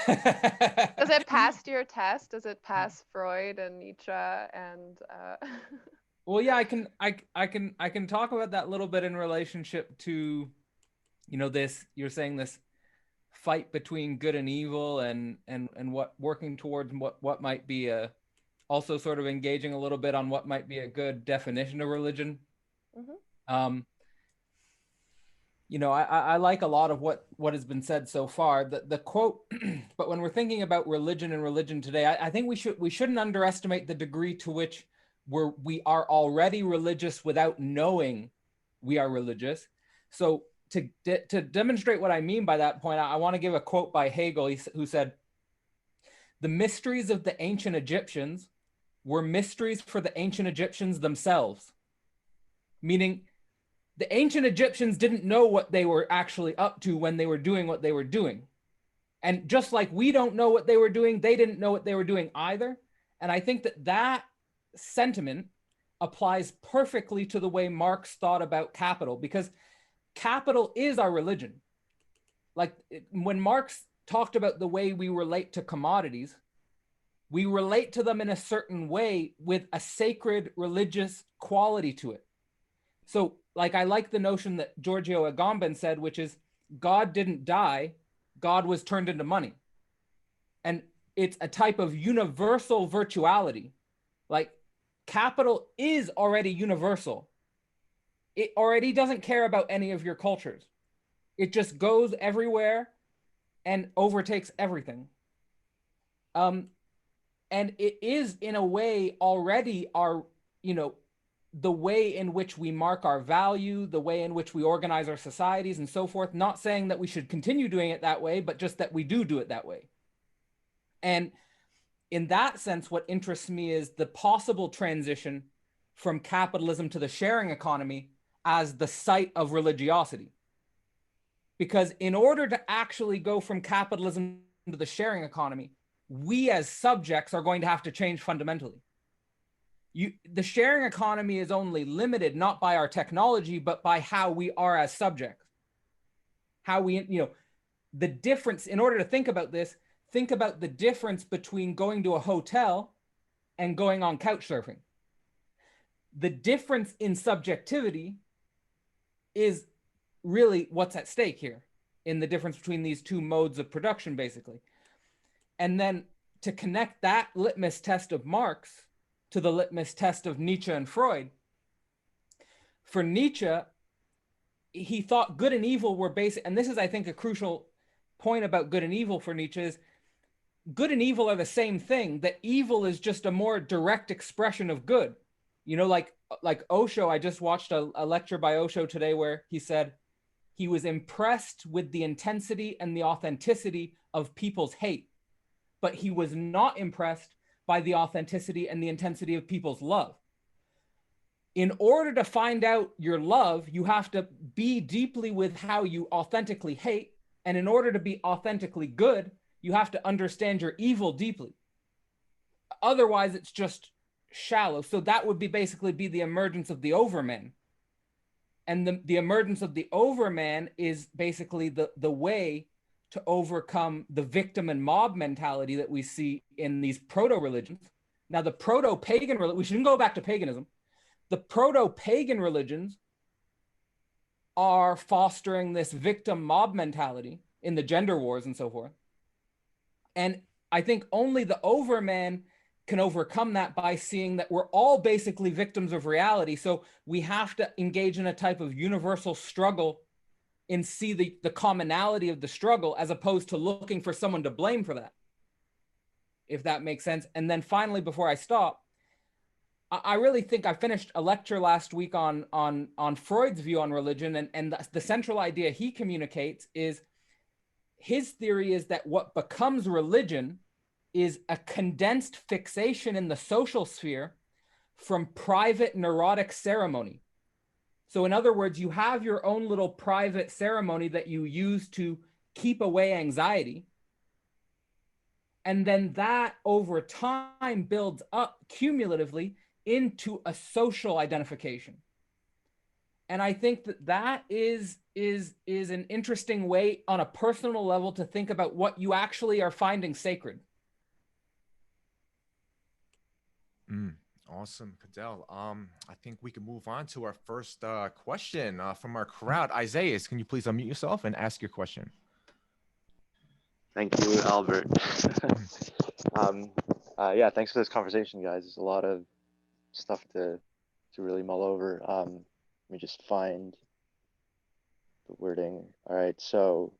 Does it pass your test? Does it pass Freud and Nietzsche and Well, yeah, I can talk about that a little bit in relationship to, this, you're saying this fight between good and evil and what working towards what might be also sort of engaging a little bit on what might be a good definition of religion. Mm-hmm. I like a lot of what has been said so far. The quote, but when we're thinking about religion and religion today, I think we shouldn't underestimate the degree to which we are already religious without knowing we are religious. So to demonstrate what I mean by that point, I want to give a quote by Hegel, who said, "The mysteries of the ancient Egyptians were mysteries for the ancient Egyptians themselves." Meaning, the ancient Egyptians didn't know what they were actually up to when they were doing what they were doing. And just like we don't know what they were doing, they didn't know what they were doing either. And I think that sentiment applies perfectly to the way Marx thought about capital, because capital is our religion. Like when Marx talked about the way we relate to commodities, we relate to them in a certain way with a sacred religious quality to it. So like, I like the notion that Giorgio Agamben said, which is God didn't die, God was turned into money. And it's a type of universal virtuality. Like capital is already universal. It already doesn't care about any of your cultures. It just goes everywhere and overtakes everything. And it is in a way already our, the way in which we mark our value, the way in which we organize our societies and so forth. Not saying that we should continue doing it that way, but just that we do it that way. And in that sense, what interests me is the possible transition from capitalism to the sharing economy as the site of religiosity. Because in order to actually go from capitalism to the sharing economy, we as subjects are going to have to change fundamentally. The sharing economy is only limited not by our technology, but by how we are as subjects. How we, the difference, in order to think about this, think about the difference between going to a hotel and going on couch surfing. The difference in subjectivity is really what's at stake here, in the difference between these two modes of production, basically. And then to connect that litmus test of Marx to the litmus test of Nietzsche and Freud, for Nietzsche, he thought good and evil were basic, and this is, I think, a crucial point about good and evil for Nietzsche, is good and evil are the same thing, that evil is just a more direct expression of good. Like Osho, I just watched a lecture by Osho today where he said he was impressed with the intensity and the authenticity of people's hate, but he was not impressed by the authenticity and the intensity of people's love. In order to find out your love, you have to be deeply with how you authentically hate. And in order to be authentically good, you have to understand your evil deeply. Otherwise, it's just shallow. So that would basically be the emergence of the overman. And the emergence of the overman is basically the way to overcome the victim and mob mentality that we see in these proto-religions. Now, the proto-pagan, we shouldn't go back to paganism. The proto-pagan religions are fostering this victim mob mentality in the gender wars and so forth. And I think only the overman can overcome that by seeing that we're all basically victims of reality. So we have to engage in a type of universal struggle and see the commonality of the struggle, as opposed to looking for someone to blame for that, if that makes sense. And then finally, before I stop, I really think I finished a lecture last week on Freud's view on religion, and the central idea he communicates is, his theory is that what becomes religion is a condensed fixation in the social sphere from private neurotic ceremony. So in other words, you have your own little private ceremony that you use to keep away anxiety. And then that over time builds up cumulatively into a social identification. And I think that is an interesting way on a personal level to think about what you actually are finding sacred. Awesome, Cadell. I think we can move on to our first question from our crowd. Isaiah, can you please unmute yourself and ask your question? Thank you, Albert. Yeah, thanks for this conversation, guys. There's a lot of stuff to really mull over. Let me just find the wording. All right, so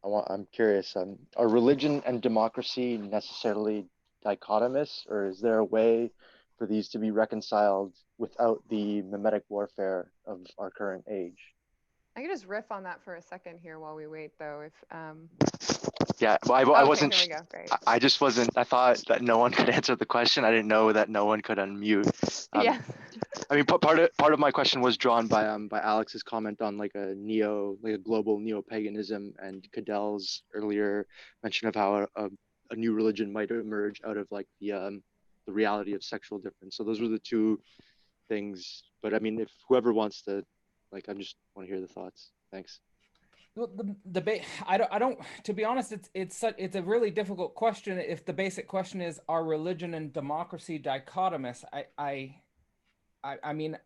I'm curious. Are religion and democracy necessarily dichotomous, or is there a way for these to be reconciled without the mimetic warfare of our current age? I could just riff on that for a second here while we wait, though. Yeah, well, I wasn't. There we go. Great. I just wasn't. I thought that no one could answer the question. I didn't know that no one could unmute. Yeah. I mean, part of my question was drawn by Alex's comment on like a global neo-paganism, and Cadell's earlier mention of how a new religion might emerge out of like the reality of sexual difference. So those were the two things. But I mean, if whoever wants to, I just want to hear the thoughts. Thanks. Well, the debate, I don't, to be honest, it's a really difficult question. If the basic question is, are religion and democracy dichotomous? I mean,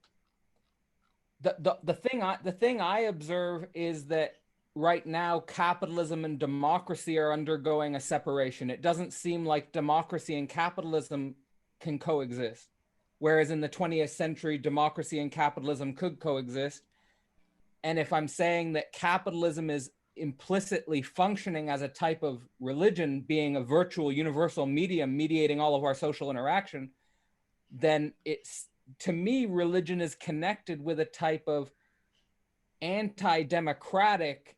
the thing I observe is that right now capitalism and democracy are undergoing a separation. It doesn't seem like democracy and capitalism can coexist, whereas in the 20th century, democracy and capitalism could coexist. And if I'm saying that capitalism is implicitly functioning as a type of religion, being a virtual universal medium mediating all of our social interaction, then it's, to me, religion is connected with a type of anti-democratic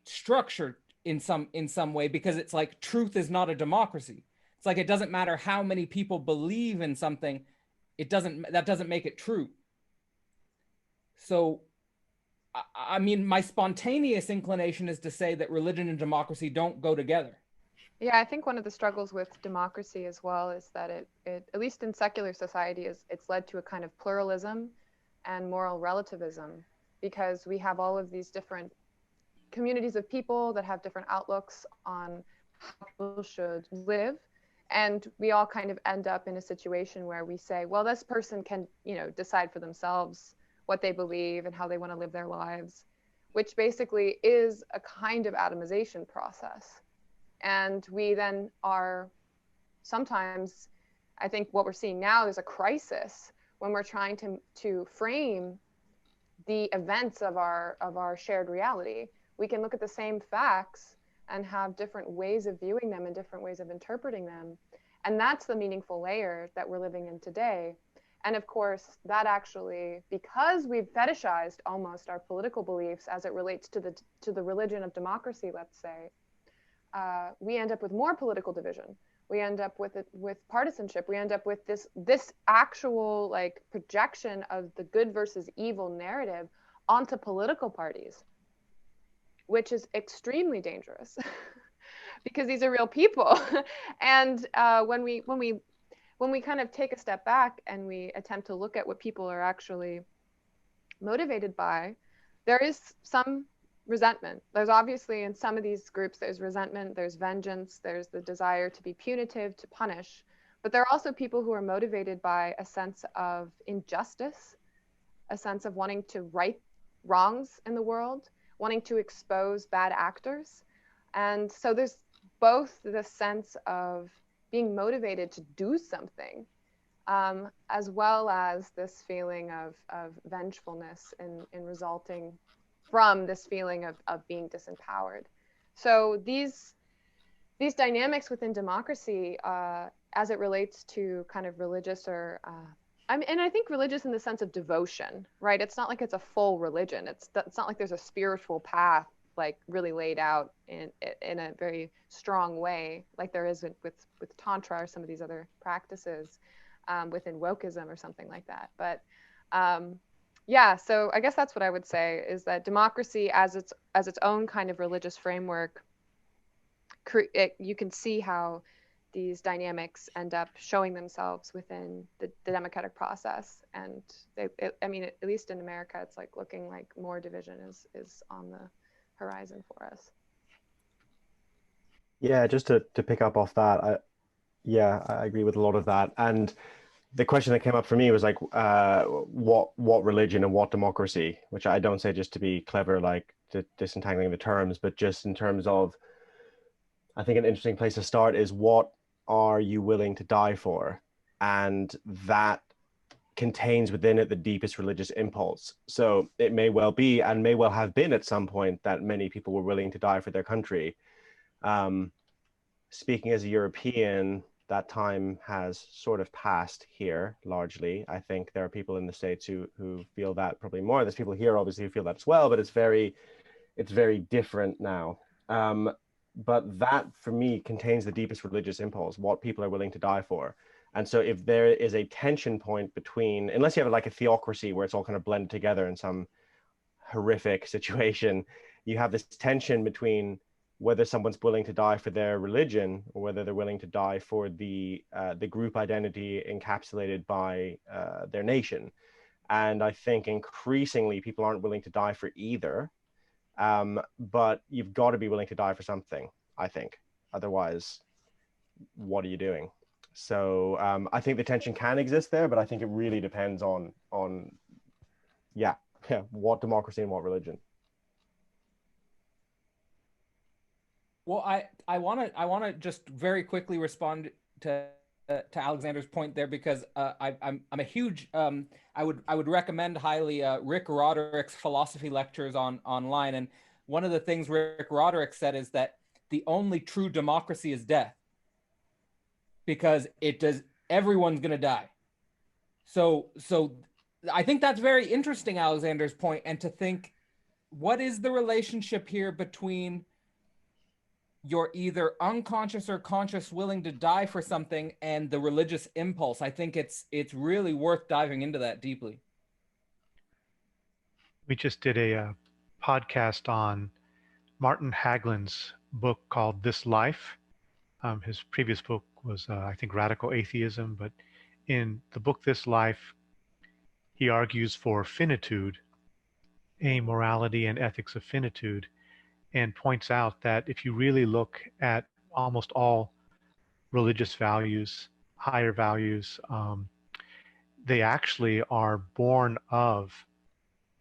structure in some way, because it's like truth is not a democracy. It's like it doesn't matter how many people believe in something, that doesn't make it true. So I mean, my spontaneous inclination is to say that religion and democracy don't go together. Yeah, I think one of the struggles with democracy as well is that it at least in secular society, it's led to a kind of pluralism and moral relativism, because we have all of these different communities of people that have different outlooks on how people should live. And we all kind of end up in a situation where we say, well, this person can, decide for themselves what they believe and how they want to live their lives, which basically is a kind of atomization process. And we then are sometimes, I think what we're seeing now is a crisis when we're trying to frame the events of our shared reality. We can look at the same facts and have different ways of viewing them and different ways of interpreting them. And that's the meaningful layer that we're living in today. And of course, that actually, because we've fetishized almost our political beliefs as it relates to the religion of democracy, let's say, we end up with more political division. We end up with partisanship. We end up with this actual like projection of the good versus evil narrative onto political parties, which is extremely dangerous because these are real people. And when we kind of take a step back and we attempt to look at what people are actually motivated by, there is some resentment. There's obviously in some of these groups, there's resentment, there's vengeance, there's the desire to be punitive, to punish. But there are also people who are motivated by a sense of injustice, a sense of wanting to right wrongs in the world, wanting to expose bad actors. And so there's both the sense of being motivated to do something, as well as this feeling of vengefulness in resulting from this feeling of being disempowered. So these dynamics within democracy, as it relates to kind of religious or, and I think religious in the sense of devotion, right? It's not like it's a full religion. It's not like there's a spiritual path like really laid out in a very strong way, like there is with Tantra or some of these other practices within wokeism or something like that. But yeah, so I guess that's what I would say, is that democracy as its own kind of religious framework, you can see how these dynamics end up showing themselves within the democratic process. And I mean, at least in America, it's like looking like more division is on the horizon for us. Yeah, just to pick up off that, I agree with a lot of that. And the question that came up for me was like, what religion and what democracy, which I don't say just to be clever, like disentangling the terms, but just in terms of, I think an interesting place to start is, what are you willing to die for? And that contains within it the deepest religious impulse. So it may well be, and may well have been at some point, that many people were willing to die for their country. Speaking as a European, that time has sort of passed here largely. I think there are people in the States who feel that probably more. There's people here obviously who feel that as well, but it's very different now. But that for me contains the deepest religious impulse, what people are willing to die for. And so if there is a tension point between, unless you have like a theocracy where it's all kind of blended together in some horrific situation, you have this tension between whether someone's willing to die for their religion or whether they're willing to die for the group identity encapsulated by their nation. And I think increasingly people aren't willing to die for either, but you've got to be willing to die for something, I think. Otherwise, what are you doing? So I think the tension can exist there, but I think it really depends on what democracy and what religion. Well, I want to just very quickly respond to Alexander's point there, because I'm a huge I would recommend highly Rick Roderick's philosophy lectures online, and one of the things Rick Roderick said is that the only true democracy is death, because everyone's going to die. So I think that's very interesting, Alexander's point, and to think, what is the relationship here between you're either unconscious or conscious willing to die for something and the religious impulse? I think it's really worth diving into that deeply. We just did a podcast on Martin Haglin's book called This Life, His previous book was, I think, Radical Atheism. But in the book This Life, he argues for finitude, a morality and ethics of finitude, and points out that if you really look at almost all religious values, higher values, they actually are born of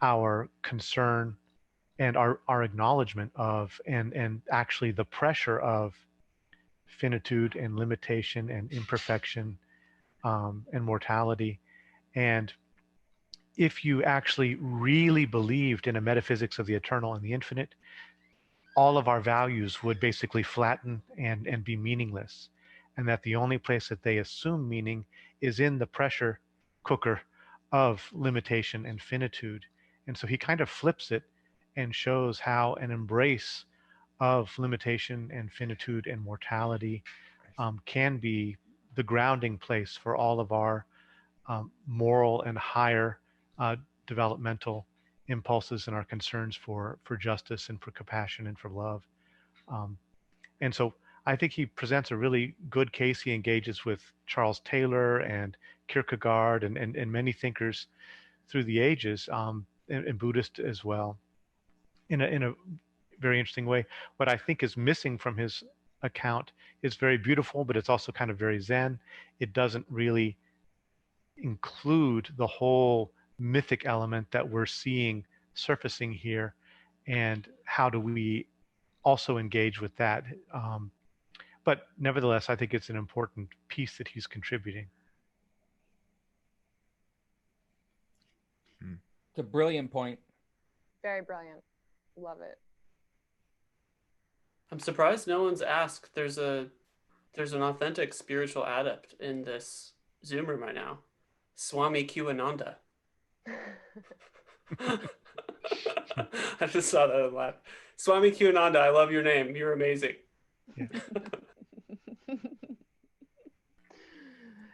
our concern and our acknowledgement of, and actually the pressure of finitude and limitation and imperfection, and mortality. And if you actually really believed in a metaphysics of the eternal and the infinite, all of our values would basically flatten and be meaningless. And that the only place that they assume meaning is in the pressure cooker of limitation and finitude. And so he kind of flips it and shows how an embrace of limitation and finitude and mortality can be the grounding place for all of our moral and higher developmental impulses and our concerns for justice and for compassion and for love. And so I think he presents a really good case. He engages with Charles Taylor and Kierkegaard and many thinkers through the ages, and Buddhist as well, in a very interesting way. What I think is missing from his account is very beautiful, but it's also kind of very Zen. It doesn't really include the whole mythic element that we're seeing surfacing here, and how do we also engage with that. But nevertheless, I think it's an important piece that he's contributing. It's a brilliant point. Very brilliant. Love it. I'm surprised no one's asked. There's an authentic spiritual adept in this Zoom room right now, Swami QAnanda. I just saw that and laughed. Swami QAnanda, I love your name. You're amazing. Yeah.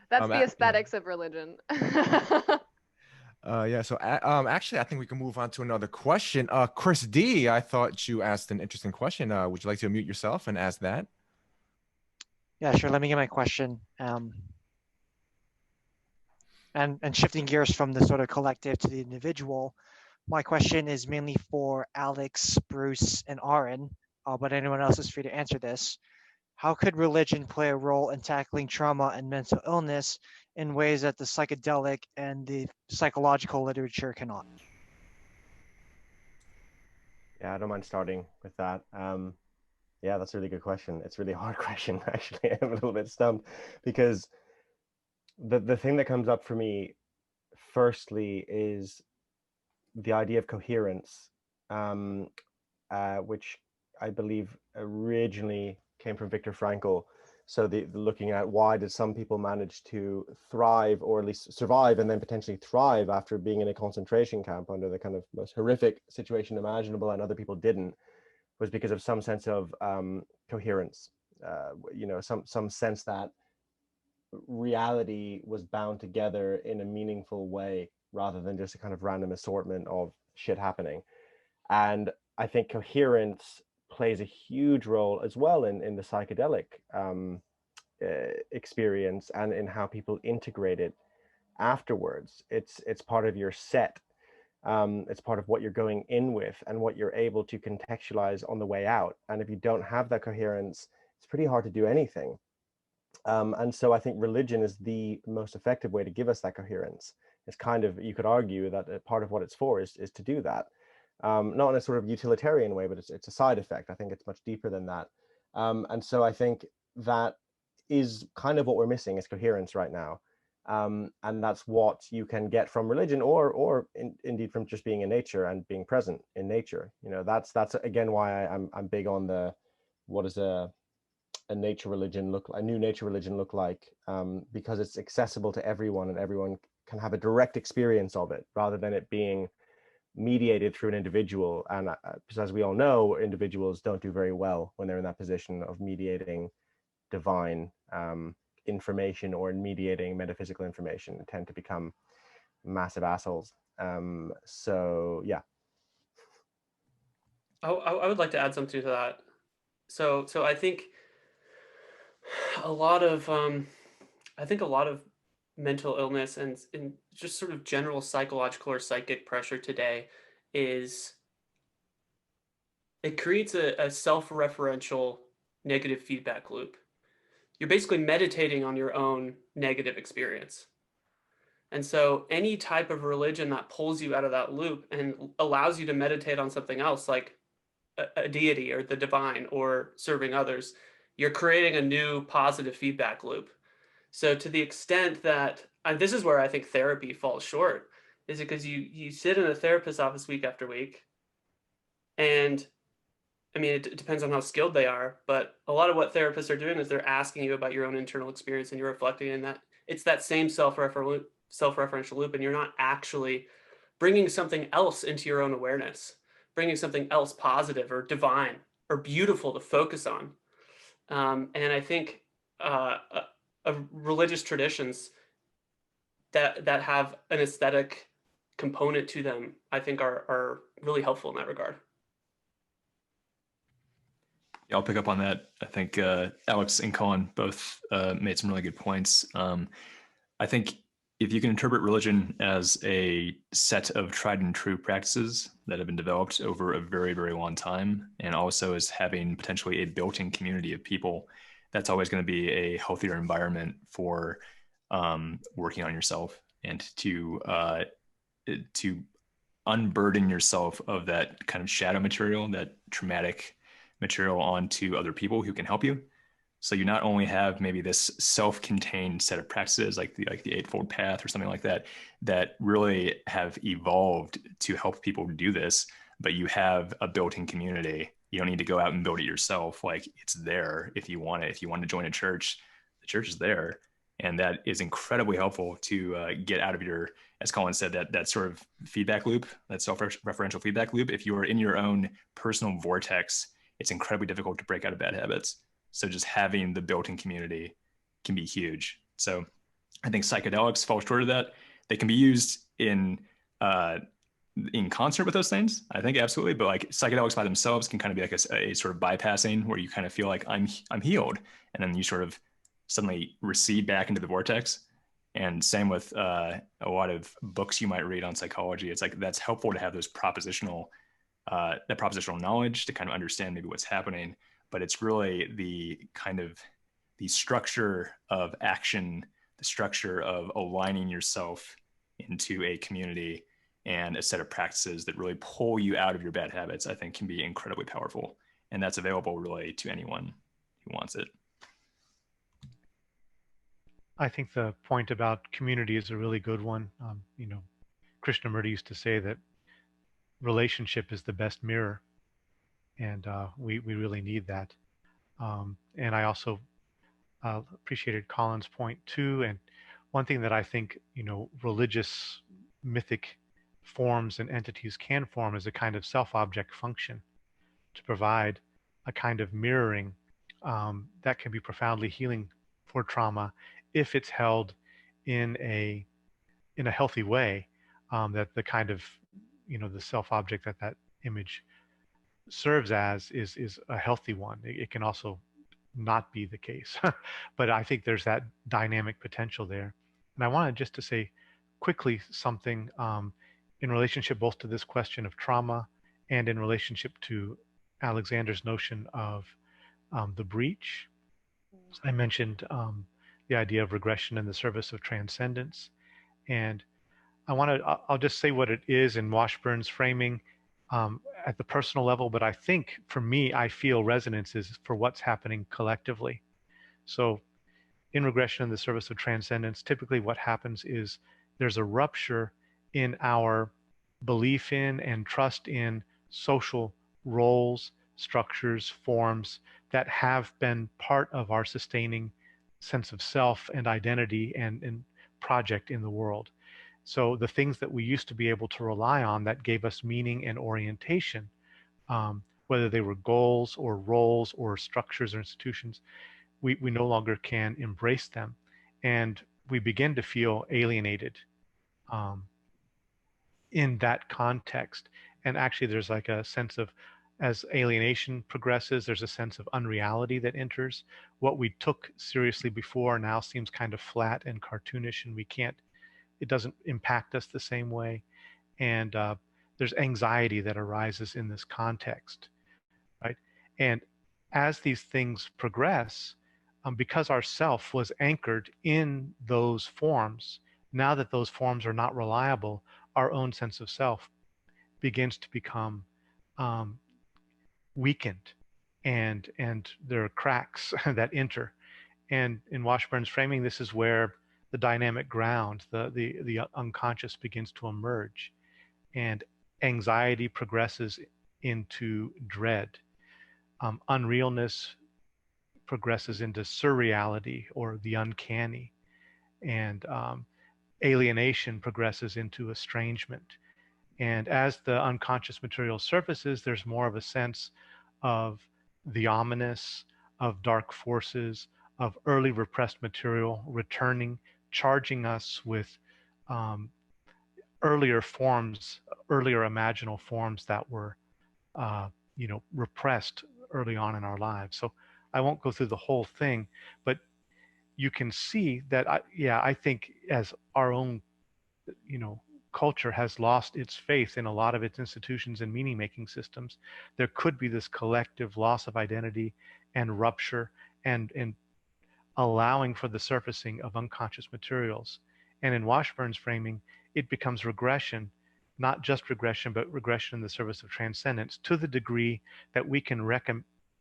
That's the aesthetics of religion. Yeah, so actually, I think we can move on to another question. Chris D, I thought you asked an interesting question. Would you like to unmute yourself and ask that? Yeah, sure. Let me get my question. And shifting gears from the sort of collective to the individual, my question is mainly for Alex, Bruce, and Arran, but anyone else is free to answer this. How could religion play a role in tackling trauma and mental illness in ways that the psychedelic and the psychological literature cannot? Yeah, I don't mind starting with that. Yeah, that's a really good question. It's a really hard question, actually. I'm a little bit stumped because the thing that comes up for me firstly is the idea of coherence, which I believe originally came from Viktor Frankl. So the looking at why did some people manage to thrive, or at least survive, and then potentially thrive after being in a concentration camp under the kind of most horrific situation imaginable, and other people didn't, was because of some sense of coherence. Some sense that reality was bound together in a meaningful way rather than just a kind of random assortment of shit happening. And I think coherence plays a huge role as well in the psychedelic experience and in how people integrate it afterwards. It's part of your set. It's part of what you're going in with and what you're able to contextualize on the way out. And if you don't have that coherence, it's pretty hard to do anything. And so I think religion is the most effective way to give us that coherence. It's kind of, you could argue that part of what it's for is to do that. Not in a sort of utilitarian way, but it's a side effect. I think it's much deeper than that. And so I think that is kind of what we're missing, is coherence right now. And that's what you can get from religion, or indeed from just being in nature and being present in nature. That's again why I'm big on the, what does a nature religion look like, a new nature religion look like, because it's accessible to everyone and everyone can have a direct experience of it rather than it being mediated through an individual. And because as we all know, individuals don't do very well when they're in that position of mediating divine information or in mediating metaphysical information. They tend to become massive assholes. So yeah. I would like to add something to that. So I think A lot of, I think a lot of mental illness and just sort of general psychological or psychic pressure today is it creates a self-referential negative feedback loop. You're basically meditating on your own negative experience. And so any type of religion that pulls you out of that loop and allows you to meditate on something else, like a deity or the divine or serving others, you're creating a new positive feedback loop. So to the extent that, and this is where I think therapy falls short, is because you sit in a therapist's office week after week, and I mean, it depends on how skilled they are, but a lot of what therapists are doing is they're asking you about your own internal experience and you're reflecting in that. It's that same self-referential loop, and you're not actually bringing something else into your own awareness, bringing something else positive or divine or beautiful to focus on. And I think religious traditions that have an aesthetic component to them, I think are really helpful in that regard. Yeah, I'll pick up on that. I think Alex and Collin both made some really good points. I think if you can interpret religion as a set of tried and true practices that have been developed over a very, very long time, and also as having potentially a built-in community of people, that's always going to be a healthier environment for working on yourself and to unburden yourself of that kind of shadow material, that traumatic material, onto other people who can help you. So you not only have maybe this self-contained set of practices like the Eightfold Path or something like that, that really have evolved to help people do this, but you have a built-in community. You don't need to go out and build it yourself. Like, it's there if you want it. If you want to join a church, the church is there. And that is incredibly helpful to get out of your, as Collin said, that sort of feedback loop, that self-referential feedback loop. If you are in your own personal vortex, it's incredibly difficult to break out of bad habits. So just having the built-in community can be huge. So I think psychedelics fall short of that. They can be used in concert with those things, I think, absolutely. But like, psychedelics by themselves can kind of be like a sort of bypassing, where you kind of feel like I'm healed, and then you sort of suddenly recede back into the vortex. And same with a lot of books you might read on psychology. It's like, that's helpful to have those propositional knowledge to kind of understand maybe what's happening. But it's really the kind of the structure of action, the structure of aligning yourself into a community and a set of practices that really pull you out of your bad habits, I think can be incredibly powerful. And that's available really to anyone who wants it. I think the point about community is a really good one. Krishnamurti used to say that relationship is the best mirror, and we really need that. And I also appreciated Collin's point too. And one thing that I think, religious mythic forms and entities can form is a kind of self-object function to provide a kind of mirroring that can be profoundly healing for trauma if it's held in a healthy way, that the kind of, the self-object that image serves as is a healthy one. It can also not be the case, but I think there's that dynamic potential there. And I wanted just to say quickly something in relationship both to this question of trauma and in relationship to Alexander's notion of the breach. I mentioned the idea of regression in the service of transcendence, and I'll just say what it is in Washburn's framing at the personal level, but I think for me, I feel resonances for what's happening collectively. So in regression in the service of transcendence, typically what happens is there's a rupture in our belief in and trust in social roles, structures, forms that have been part of our sustaining sense of self and identity and project in the world. So the things that we used to be able to rely on that gave us meaning and orientation, whether they were goals or roles or structures or institutions, we no longer can embrace them. And we begin to feel alienated in that context. And actually there's like a sense of as alienation progresses, there's a sense of unreality that enters. What we took seriously before now seems kind of flat and cartoonish, and it doesn't impact us the same way. And there's anxiety that arises in this context, right? And as these things progress, because our self was anchored in those forms, now that those forms are not reliable, our own sense of self begins to become weakened, and there are cracks that enter. And in Washburn's framing, this is where the dynamic ground, the unconscious begins to emerge, and anxiety progresses into dread. Unrealness progresses into surreality or the uncanny, and alienation progresses into estrangement. And as the unconscious material surfaces, there's more of a sense of the ominous, of dark forces, of early repressed material returning, charging us with earlier forms, earlier imaginal forms that were, repressed early on in our lives. So I won't go through the whole thing, but you can see that, I think as our own, culture has lost its faith in a lot of its institutions and meaning-making systems, there could be this collective loss of identity and rupture and allowing for the surfacing of unconscious materials. And in Washburn's framing, it becomes regression, not just regression, but regression in the service of transcendence, to the degree that we can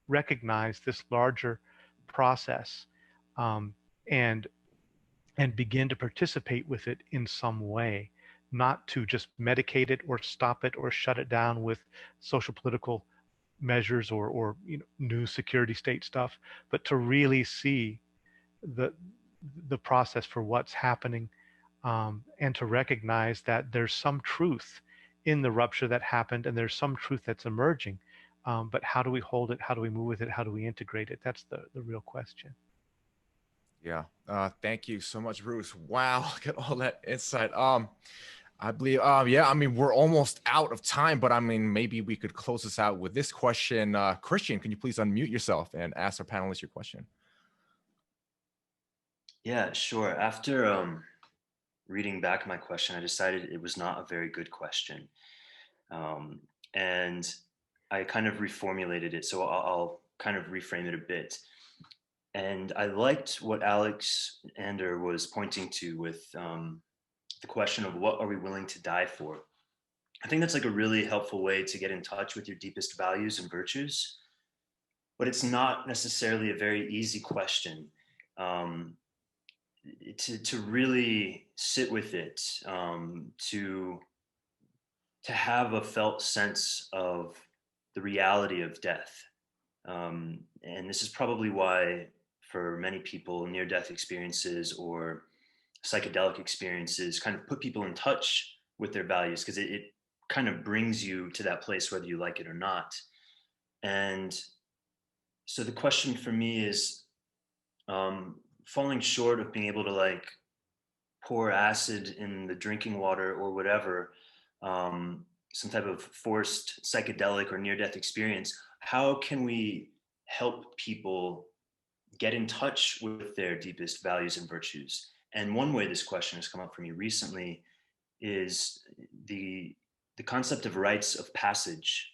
recognize this larger process, and begin to participate with it in some way, not to just medicate it or stop it or shut it down with social political measures or new security state stuff, but to really see the process for what's happening, and to recognize that there's some truth in the rupture that happened, and there's some truth that's emerging. But how do we hold it? How do we move with it? How do we integrate it? That's the real question. Yeah. Thank you so much, Bruce. Wow, look at all that insight. I believe, yeah, I mean, we're almost out of time, but I mean, maybe we could close this out with this question. Christian, can you please unmute yourself and ask our panelists your question? Yeah, sure. After reading back my question, I decided it was not a very good question. And I kind of reformulated it. So I'll kind of reframe it a bit. And I liked what Alexander was pointing to with the question of what are we willing to die for? I think that's like a really helpful way to get in touch with your deepest values and virtues, but it's not necessarily a very easy question. To really sit with it, to have a felt sense of the reality of death. And this is probably why for many people, near-death experiences or psychedelic experiences kind of put people in touch with their values, because it kind of brings you to that place whether you like it or not. And so the question for me is, falling short of being able to like pour acid in the drinking water or whatever, some type of forced psychedelic or near-death experience, how can we help people get in touch with their deepest values and virtues? And one way this question has come up for me recently is the concept of rites of passage.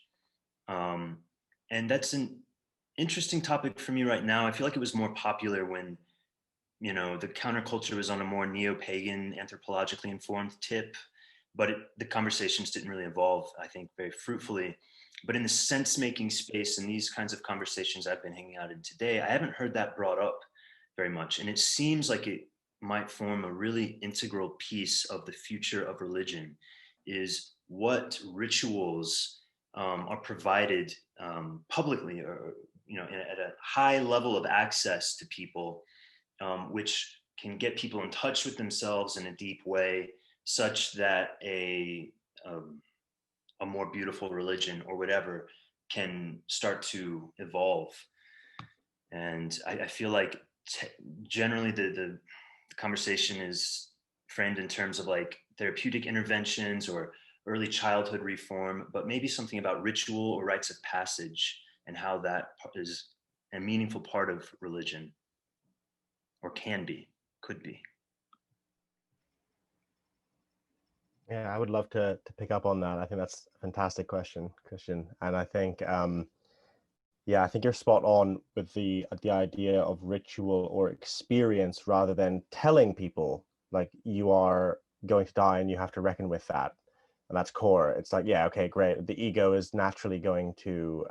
And that's an interesting topic for me right now. I feel like it was more popular when, the counterculture was on a more neo-pagan, anthropologically informed tip, but the conversations didn't really evolve, I think, very fruitfully. But in the sense-making space and these kinds of conversations I've been hanging out in today, I haven't heard that brought up very much. And it seems like it might form a really integral piece of the future of religion, is what rituals are provided publicly, or at a high level of access to people, which can get people in touch with themselves in a deep way, such that a more beautiful religion or whatever can start to evolve. And I feel like generally the conversation is framed in terms of like therapeutic interventions or early childhood reform, but maybe something about ritual or rites of passage and how that is a meaningful part of religion, or can be, could be. Yeah, I would love to pick up on that. I think that's a fantastic question, Christian. And I think, yeah, I think you're spot on with the idea of ritual or experience rather than telling people like you are going to die and you have to reckon with that. And that's core. It's like, yeah, okay, great. The ego is naturally going to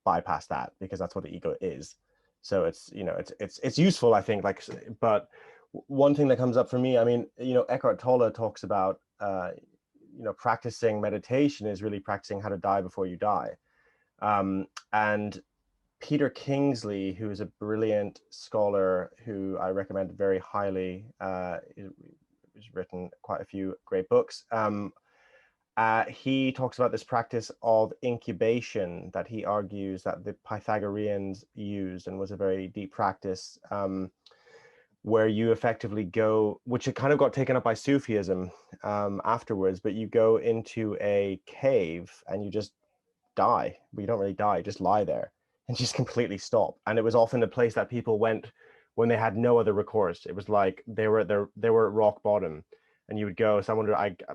bypass that because that's what the ego is. So it's, you know, it's useful, I think, like, but one thing that comes up for me, I mean, you know, Eckhart Tolle talks about, you know, practicing meditation is really practicing how to die before you die. And Peter Kingsley, who is a brilliant scholar who I recommend very highly, he's written quite a few great books. He talks about this practice of incubation that he argues that the Pythagoreans used and was a very deep practice, where you effectively go, which it kind of got taken up by Sufism afterwards, but you go into a cave and you just die, but you don't really die, you just lie there and just completely stop. And it was often a place that people went when they had no other recourse. It was like they were at rock bottom, and you would go,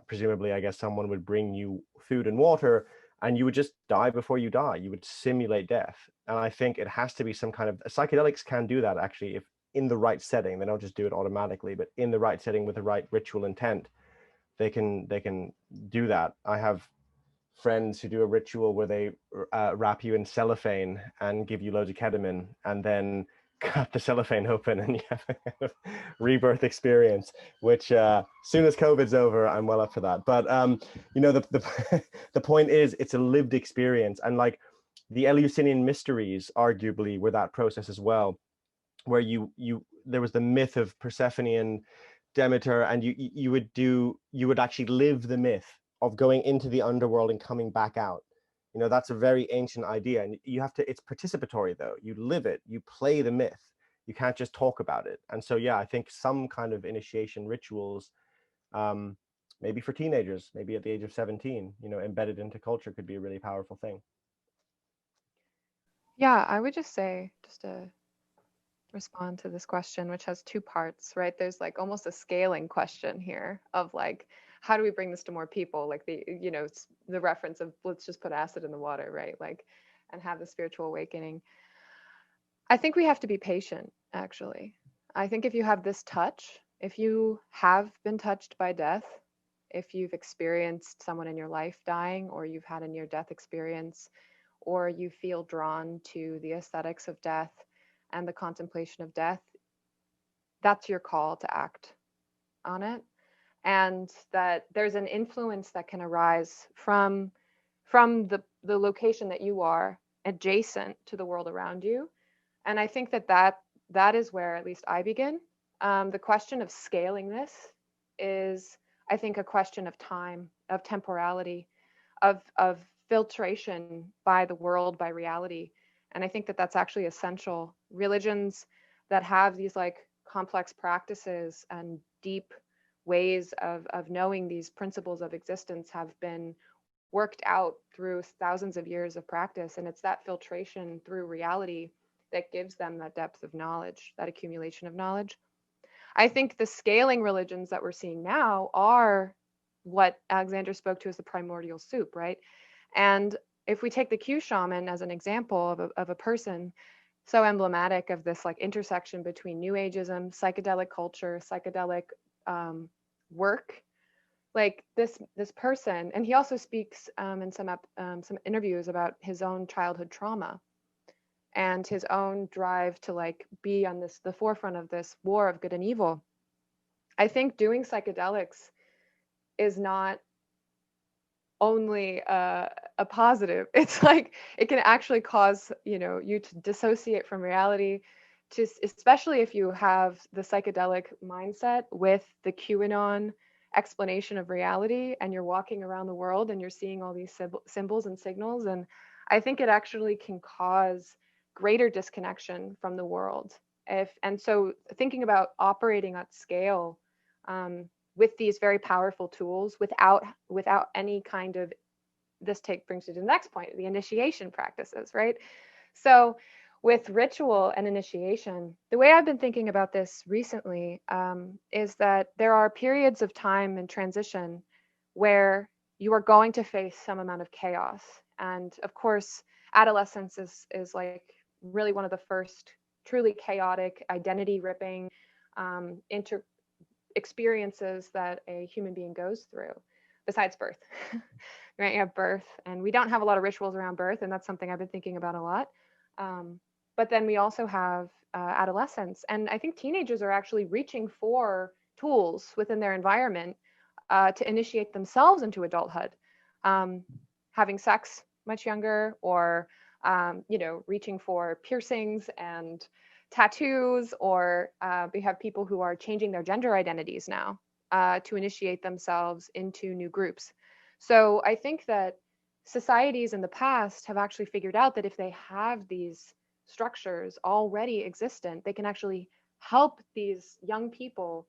presumably, I guess someone would bring you food and water, and you would just die before you die. You would simulate death. And I think it has to be some kind of, psychedelics can do that actually, if in the right setting. They don't just do it automatically, but in the right setting with the right ritual intent, they can do that. I have friends who do a ritual where they wrap you in cellophane and give you loads of ketamine and then cut the cellophane open and you have a kind of rebirth experience, which soon as COVID's over, I'm well up for that. But you know, the point is, it's a lived experience. And like the Eleusinian mysteries arguably were that process as well, where there was the myth of Persephone and Demeter, and you would actually live the myth of going into the underworld and coming back out. You know, that's a very ancient idea, and you have to, it's participatory though. You live it, you play the myth. You can't just talk about it. And so, yeah, I think some kind of initiation rituals, maybe for teenagers, maybe at the age of 17, you know, embedded into culture could be a really powerful thing. Yeah, I would just say, just to respond to this question, which has two parts, right? There's like almost a scaling question here of like, how do we bring this to more people? Like the, you know, the reference of let's just put acid in the water, right? Like, and have the spiritual awakening. I think we have to be patient, actually. I think if you have this touch, if you have been touched by death, if you've experienced someone in your life dying, or you've had a near-death experience, or you feel drawn to the aesthetics of death and the contemplation of death, that's your call to act on it. And that there's an influence that can arise from the location that you are adjacent to the world around you. And I think that is where at least I begin. The question of scaling this is, I think, a question of time, of temporality, of filtration by the world, by reality. And I think that that's actually essential. Religions that have these like complex practices and deep ways of knowing these principles of existence have been worked out through thousands of years of practice. And it's that filtration through reality that gives them that depth of knowledge, that accumulation of knowledge. I think the scaling religions that we're seeing now are what Alexander spoke to as the primordial soup, right? And if we take the Q shaman as an example of a person so emblematic of this like intersection between New Ageism, psychedelic culture, psychedelic work, like this person, and he also speaks in some interviews about his own childhood trauma and his own drive to like be on the forefront of this war of good and evil. I think doing psychedelics is not only a positive. It's like it can actually cause, you know, you to dissociate from reality, to especially if you have the psychedelic mindset with the QAnon explanation of reality, and you're walking around the world and you're seeing all these symbols and signals. And I think it actually can cause greater disconnection from the world. And so thinking about operating at scale, with these very powerful tools without any kind of, brings you to the next point, the initiation practices, right? So with ritual and initiation, the way I've been thinking about this recently is that there are periods of time and transition where you are going to face some amount of chaos. And of course, adolescence is like really one of the first truly chaotic, identity ripping experiences that a human being goes through, besides birth. Right? You have birth, and we don't have a lot of rituals around birth, and that's something I've been thinking about a lot. But then we also have adolescence, and I think teenagers are actually reaching for tools within their environment to initiate themselves into adulthood, having sex much younger, or reaching for piercings and tattoos, or we have people who are changing their gender identities now to initiate themselves into new groups. So I think that societies in the past have actually figured out that if they have these structures already existent, they can actually help these young people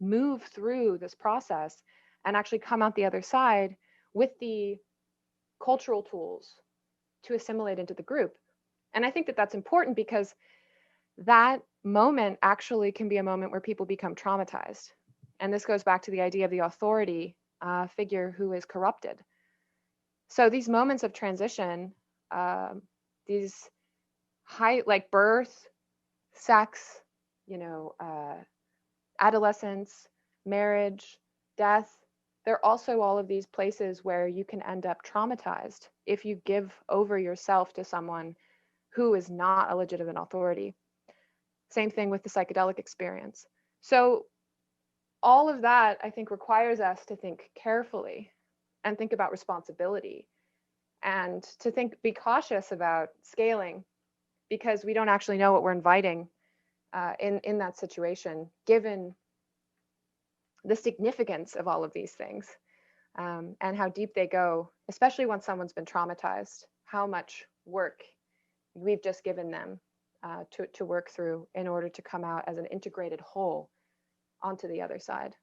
move through this process and actually come out the other side with the cultural tools to assimilate into the group. And I think that that's important because that moment actually can be a moment where people become traumatized. And this goes back to the idea of the authority figure who is corrupted. So these moments of transition, these like birth, sex, adolescence, marriage, death, they're also all of these places where you can end up traumatized if you give over yourself to someone who is not a legitimate authority. Same thing with the psychedelic experience. So all of that, I think, requires us to think carefully and think about responsibility, and to be cautious about scaling, because we don't actually know what we're inviting in that situation, given the significance of all of these things and how deep they go, especially when someone's been traumatized, how much work we've just given them to work through in order to come out as an integrated whole onto the other side.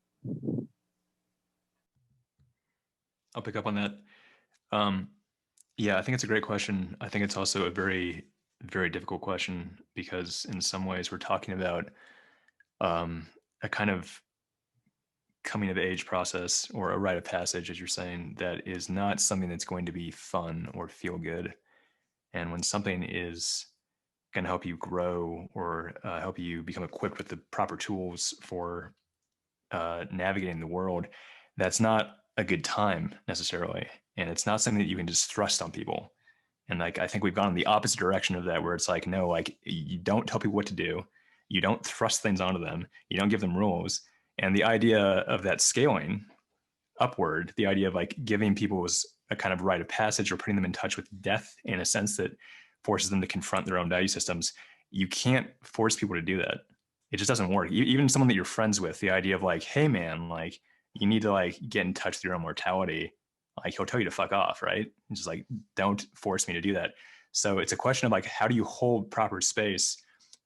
I'll pick up on that. Yeah, I think it's a great question. I think it's also a very, very difficult question, because in some ways we're talking about a kind of coming of age process, or a rite of passage, as you're saying, that is not something that's going to be fun or feel good. And when something is going to help you grow, or help you become equipped with the proper tools for navigating the world, that's not a good time necessarily. And it's not something that you can just thrust on people. And like, I think we've gone in the opposite direction of that, where it's like, no, like, you don't tell people what to do. You don't thrust things onto them. You don't give them rules. And the idea of that scaling upward, the idea of like giving people a kind of rite of passage, or putting them in touch with death in a sense that forces them to confront their own value systems. You can't force people to do that. It just doesn't work. Even someone that you're friends with, the idea of like, hey man, like, you need to like get in touch with your own mortality. Like, he'll tell you to fuck off, right? It's just like, don't force me to do that. So it's a question of like, how do you hold proper space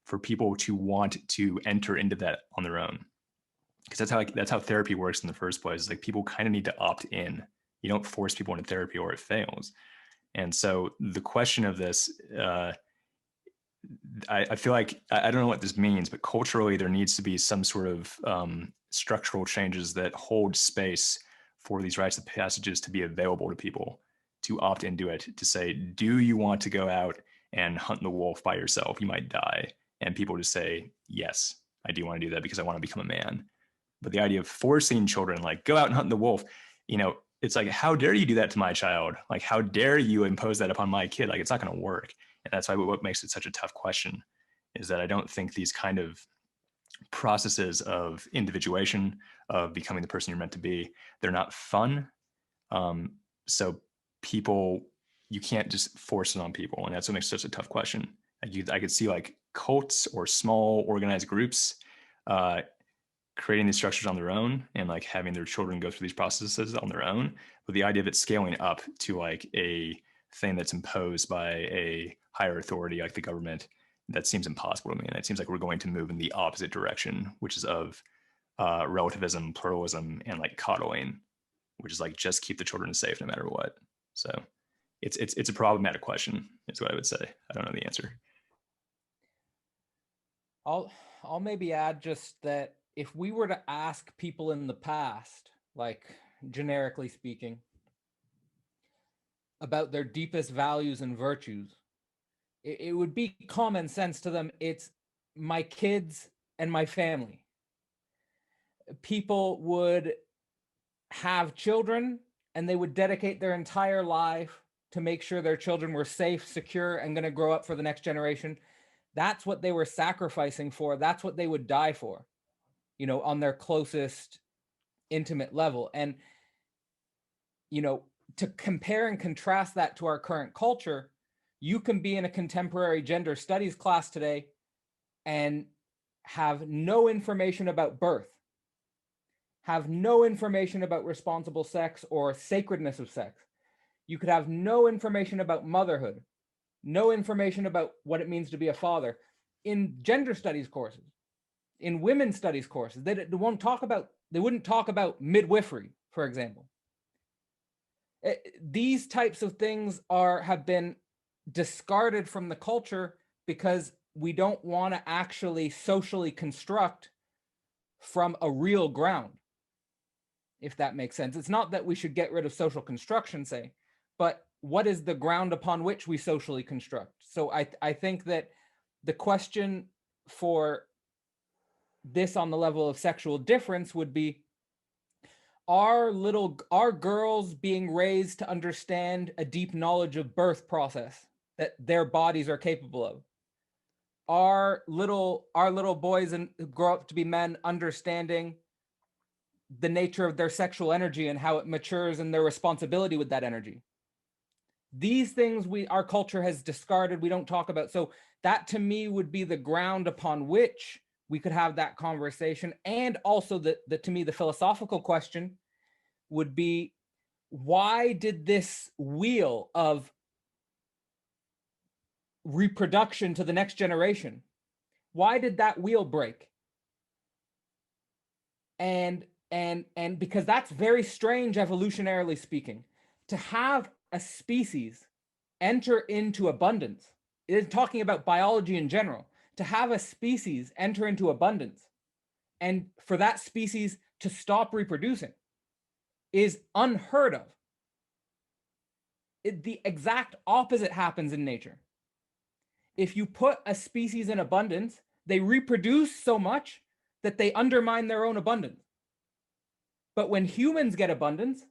for people to want to enter into that on their own? Because that's how therapy works in the first place. It's like, people kind of need to opt in. You don't force people into therapy, or it fails. And so the question of this, I feel like, I don't know what this means, but culturally there needs to be some sort of structural changes that hold space for these rites of passages to be available to people, to opt into it, to say, do you want to go out and hunt the wolf by yourself? You might die. And people just say, yes, I do want to do that because I want to become a man. But the idea of forcing children, like, go out and hunt the wolf, it's like, how dare you do that to my child? Like, how dare you impose that upon my kid? Like, it's not going to work. And that's why what makes it such a tough question is that I don't think these kind of processes of individuation, of becoming the person you're meant to be, they're not fun. So people, you can't just force it on people. And that's what makes it such a tough question. I could see like cults or small organized groups creating these structures on their own and like having their children go through these processes on their own. But the idea of it scaling up to like a thing that's imposed by a higher authority like the government, that seems impossible to me. And it seems like we're going to move in the opposite direction, which is of relativism, pluralism, and like coddling, which is like just keep the children safe no matter what. So it's a problematic question, is what I would say. I don't know the answer. I'll maybe add just that if we were to ask people in the past, like generically speaking, about their deepest values and virtues, it would be common sense to them. It's my kids and my family. People would have children and they would dedicate their entire life to make sure their children were safe, secure, and going to grow up for the next generation. That's what they were sacrificing for. That's what they would die for, you know, on their closest intimate level. And, you know, to compare and contrast that to our current culture, you can be in a contemporary gender studies class today and have no information about birth, have no information about responsible sex or sacredness of sex. You could have no information about motherhood, no information about what it means to be a father. In gender studies courses, in women's studies courses, they wouldn't talk about midwifery, for example. These types of things have been discarded from the culture because we don't want to actually socially construct from a real ground, if that makes sense. It's not that we should get rid of social construction, say, but what is the ground upon which we socially construct? So I think that the question for this on the level of sexual difference would be, are girls being raised to understand a deep knowledge of birth process that their bodies are capable of? Are little boys and who grow up to be men understanding the nature of their sexual energy and how it matures and their responsibility with that energy? These things our culture has discarded, we don't talk about. So that to me would be the ground upon which we could have that conversation. And also to me, the philosophical question would be, why did this wheel of reproduction to the next generation, why did that wheel break? And because that's very strange, evolutionarily speaking, to have a species enter into abundance. It is talking about biology in general. To have a species enter into abundance and for that species to stop reproducing is unheard of. The exact opposite happens in nature. If you put a species in abundance, they reproduce so much that they undermine their own abundance. But when humans get abundance,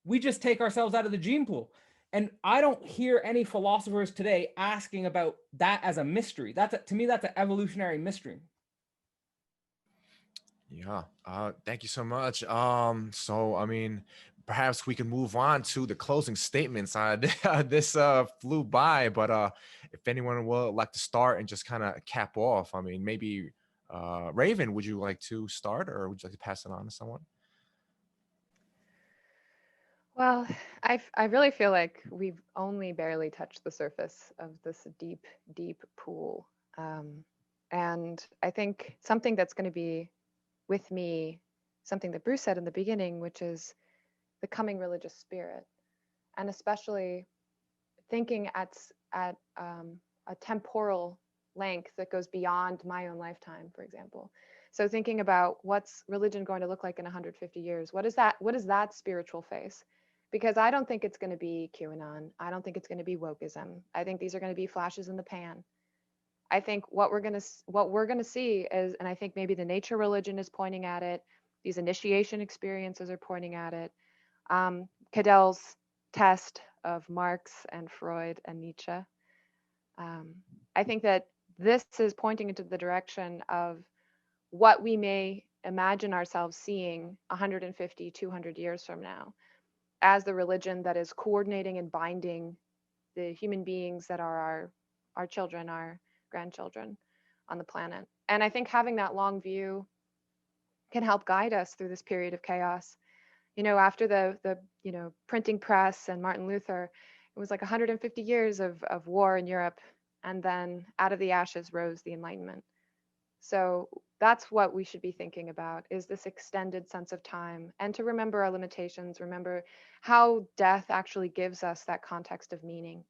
we just take ourselves out of the gene pool. And I don't hear any philosophers today asking about that as a mystery. To me, that's an evolutionary mystery. Yeah, thank you so much. So I mean, perhaps we can move on to the closing statements. This flew by, but if anyone would like to start and just kind of cap off, I mean, maybe Raven, would you like to start, or would you like to pass it on to someone? Well, I really feel like we've only barely touched the surface of this deep, deep pool. And I think something that's going to be with me, something that Bruce said in the beginning, which is the coming religious spirit, and especially thinking at a temporal length that goes beyond my own lifetime, for example. So thinking about what's religion going to look like in 150 years? What is that spiritual face? Because I don't think it's going to be QAnon. I don't think it's going to be wokeism. I think these are going to be flashes in the pan. I think what we're going to see is, and I think maybe the nature religion is pointing at it. These initiation experiences are pointing at it. Cadell's test of Marx and Freud and Nietzsche. I think that this is pointing into the direction of what we may imagine ourselves seeing 150, 200 years from now, as the religion that is coordinating and binding the human beings that are our children, our grandchildren on the planet. And I think having that long view can help guide us through this period of chaos. You know, after the printing press and Martin Luther, it was like 150 years of war in Europe, and then out of the ashes rose the Enlightenment. So that's what we should be thinking about, is this extended sense of time, and to remember our limitations, remember how death actually gives us that context of meaning,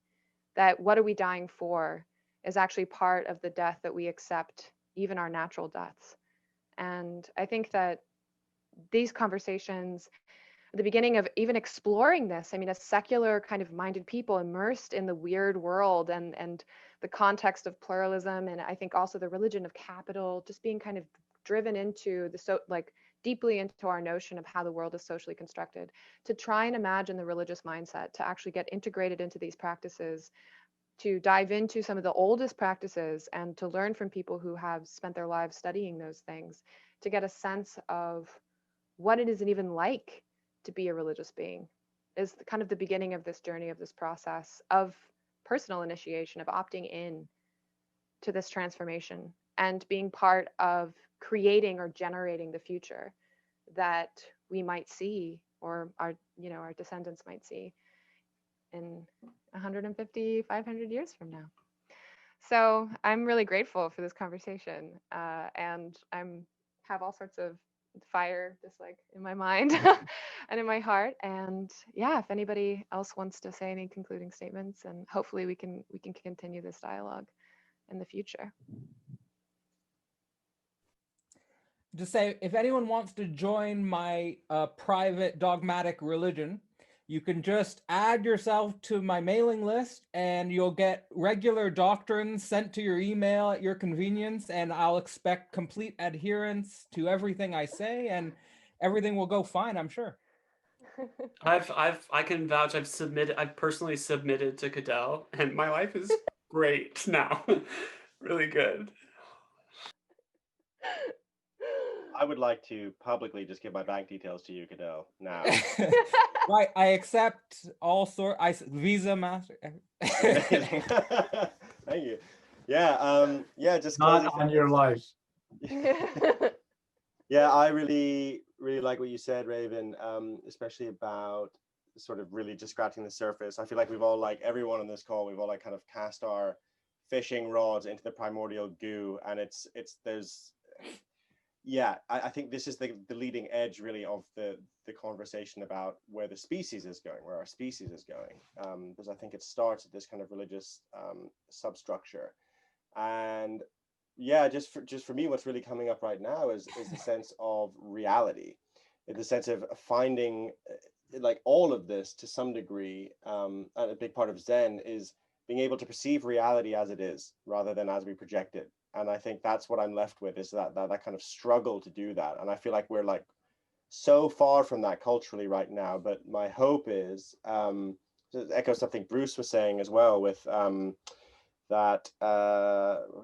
that what are we dying for is actually part of the death that we accept, even our natural deaths. And I think that these conversations, the beginning of even exploring this, I mean, as secular kind of minded people immersed in the weird world and the context of pluralism, and I think also the religion of capital, just being kind of driven into the deeply into our notion of how the world is socially constructed, to try and imagine the religious mindset, to actually get integrated into these practices, to dive into some of the oldest practices and to learn from people who have spent their lives studying those things, to get a sense of what it is even like to be a religious being, is kind of the beginning of this journey, of this process of personal initiation, of opting in to this transformation and being part of creating or generating the future that we might see, or our descendants might see in 150, 500 years from now. So I'm really grateful for this conversation, and have all sorts of fire just like in my mind and in my heart. And yeah, if anybody else wants to say any concluding statements, and hopefully we can continue this dialogue in the future. Just say, if anyone wants to join my private dogmatic religion, you can just add yourself to my mailing list and you'll get regular doctrines sent to your email at your convenience, and I'll expect complete adherence to everything I say, and everything will go fine, I'm sure. I can vouch, I've personally submitted to Cadell, and my life is great now. Really good. I would like to publicly just give my bank details to you, Cadell, now. Right, I accept all Visa, Master. Thank you. Yeah, just not on your life. Yeah, I really like what you said, Raven, especially about sort of really just scratching the surface. I feel like we've all, like everyone on this call, we've all like kind of cast our fishing rods into the primordial goo, and I think this is the leading edge really of the conversation about where the species is going, where our species is going, because I think it starts at this kind of religious substructure. And yeah, just for me, what's really coming up right now is the sense of reality, the sense of finding like all of this to some degree, and a big part of Zen is being able to perceive reality as it is rather than as we project it. And I think that's what I'm left with, is that kind of struggle to do that. And I feel like we're like so far from that culturally right now. But my hope is, to echo something Bruce was saying as well, with that,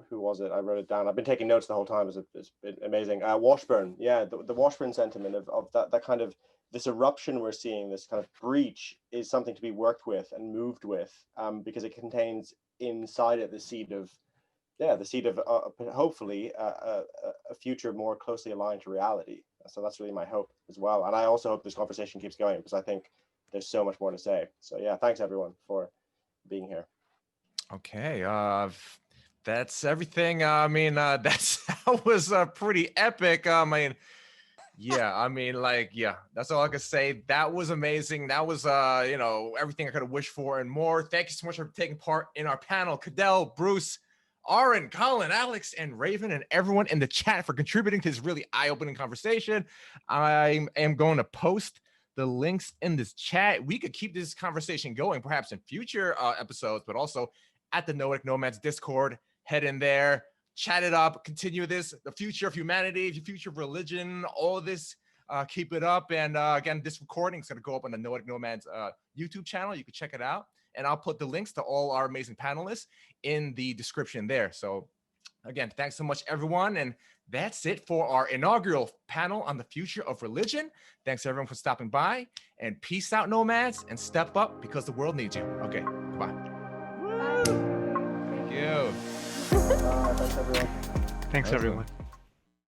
who was it? I wrote it down. I've been taking notes the whole time. It's been amazing. Washburn, yeah, the Washburn sentiment of that kind of, this eruption we're seeing, this kind of breach, is something to be worked with and moved with, because it contains inside it the seed of hopefully a future more closely aligned to reality. So that's really my hope as well. And I also hope this conversation keeps going, because I think there's so much more to say. So yeah, thanks everyone for being here. Okay, that's everything. I mean, that was pretty epic. That's all I can say. That was amazing. That was, everything I could have wished for and more. Thank you so much for taking part in our panel. Cadell, Bruce, Arran, Collin, Alex, and Raven, and everyone in the chat for contributing to this really eye-opening conversation. I am going to post the links in this chat. We could keep this conversation going, perhaps in future episodes, but also at the Noetic Nomads Discord. Head in there, chat it up, continue this, the future of humanity, the future of religion, all of this. Keep it up. And again, this recording is going to go up on the Noetic Nomads YouTube channel. You can check it out. And I'll put the links to all our amazing panelists in the description there. So again, thanks so much, everyone. And that's it for our inaugural panel on the future of religion. Thanks everyone for stopping by, and peace out, nomads, and step up because the world needs you. Okay, goodbye. Bye. Thank you. Thanks everyone. Thanks everyone.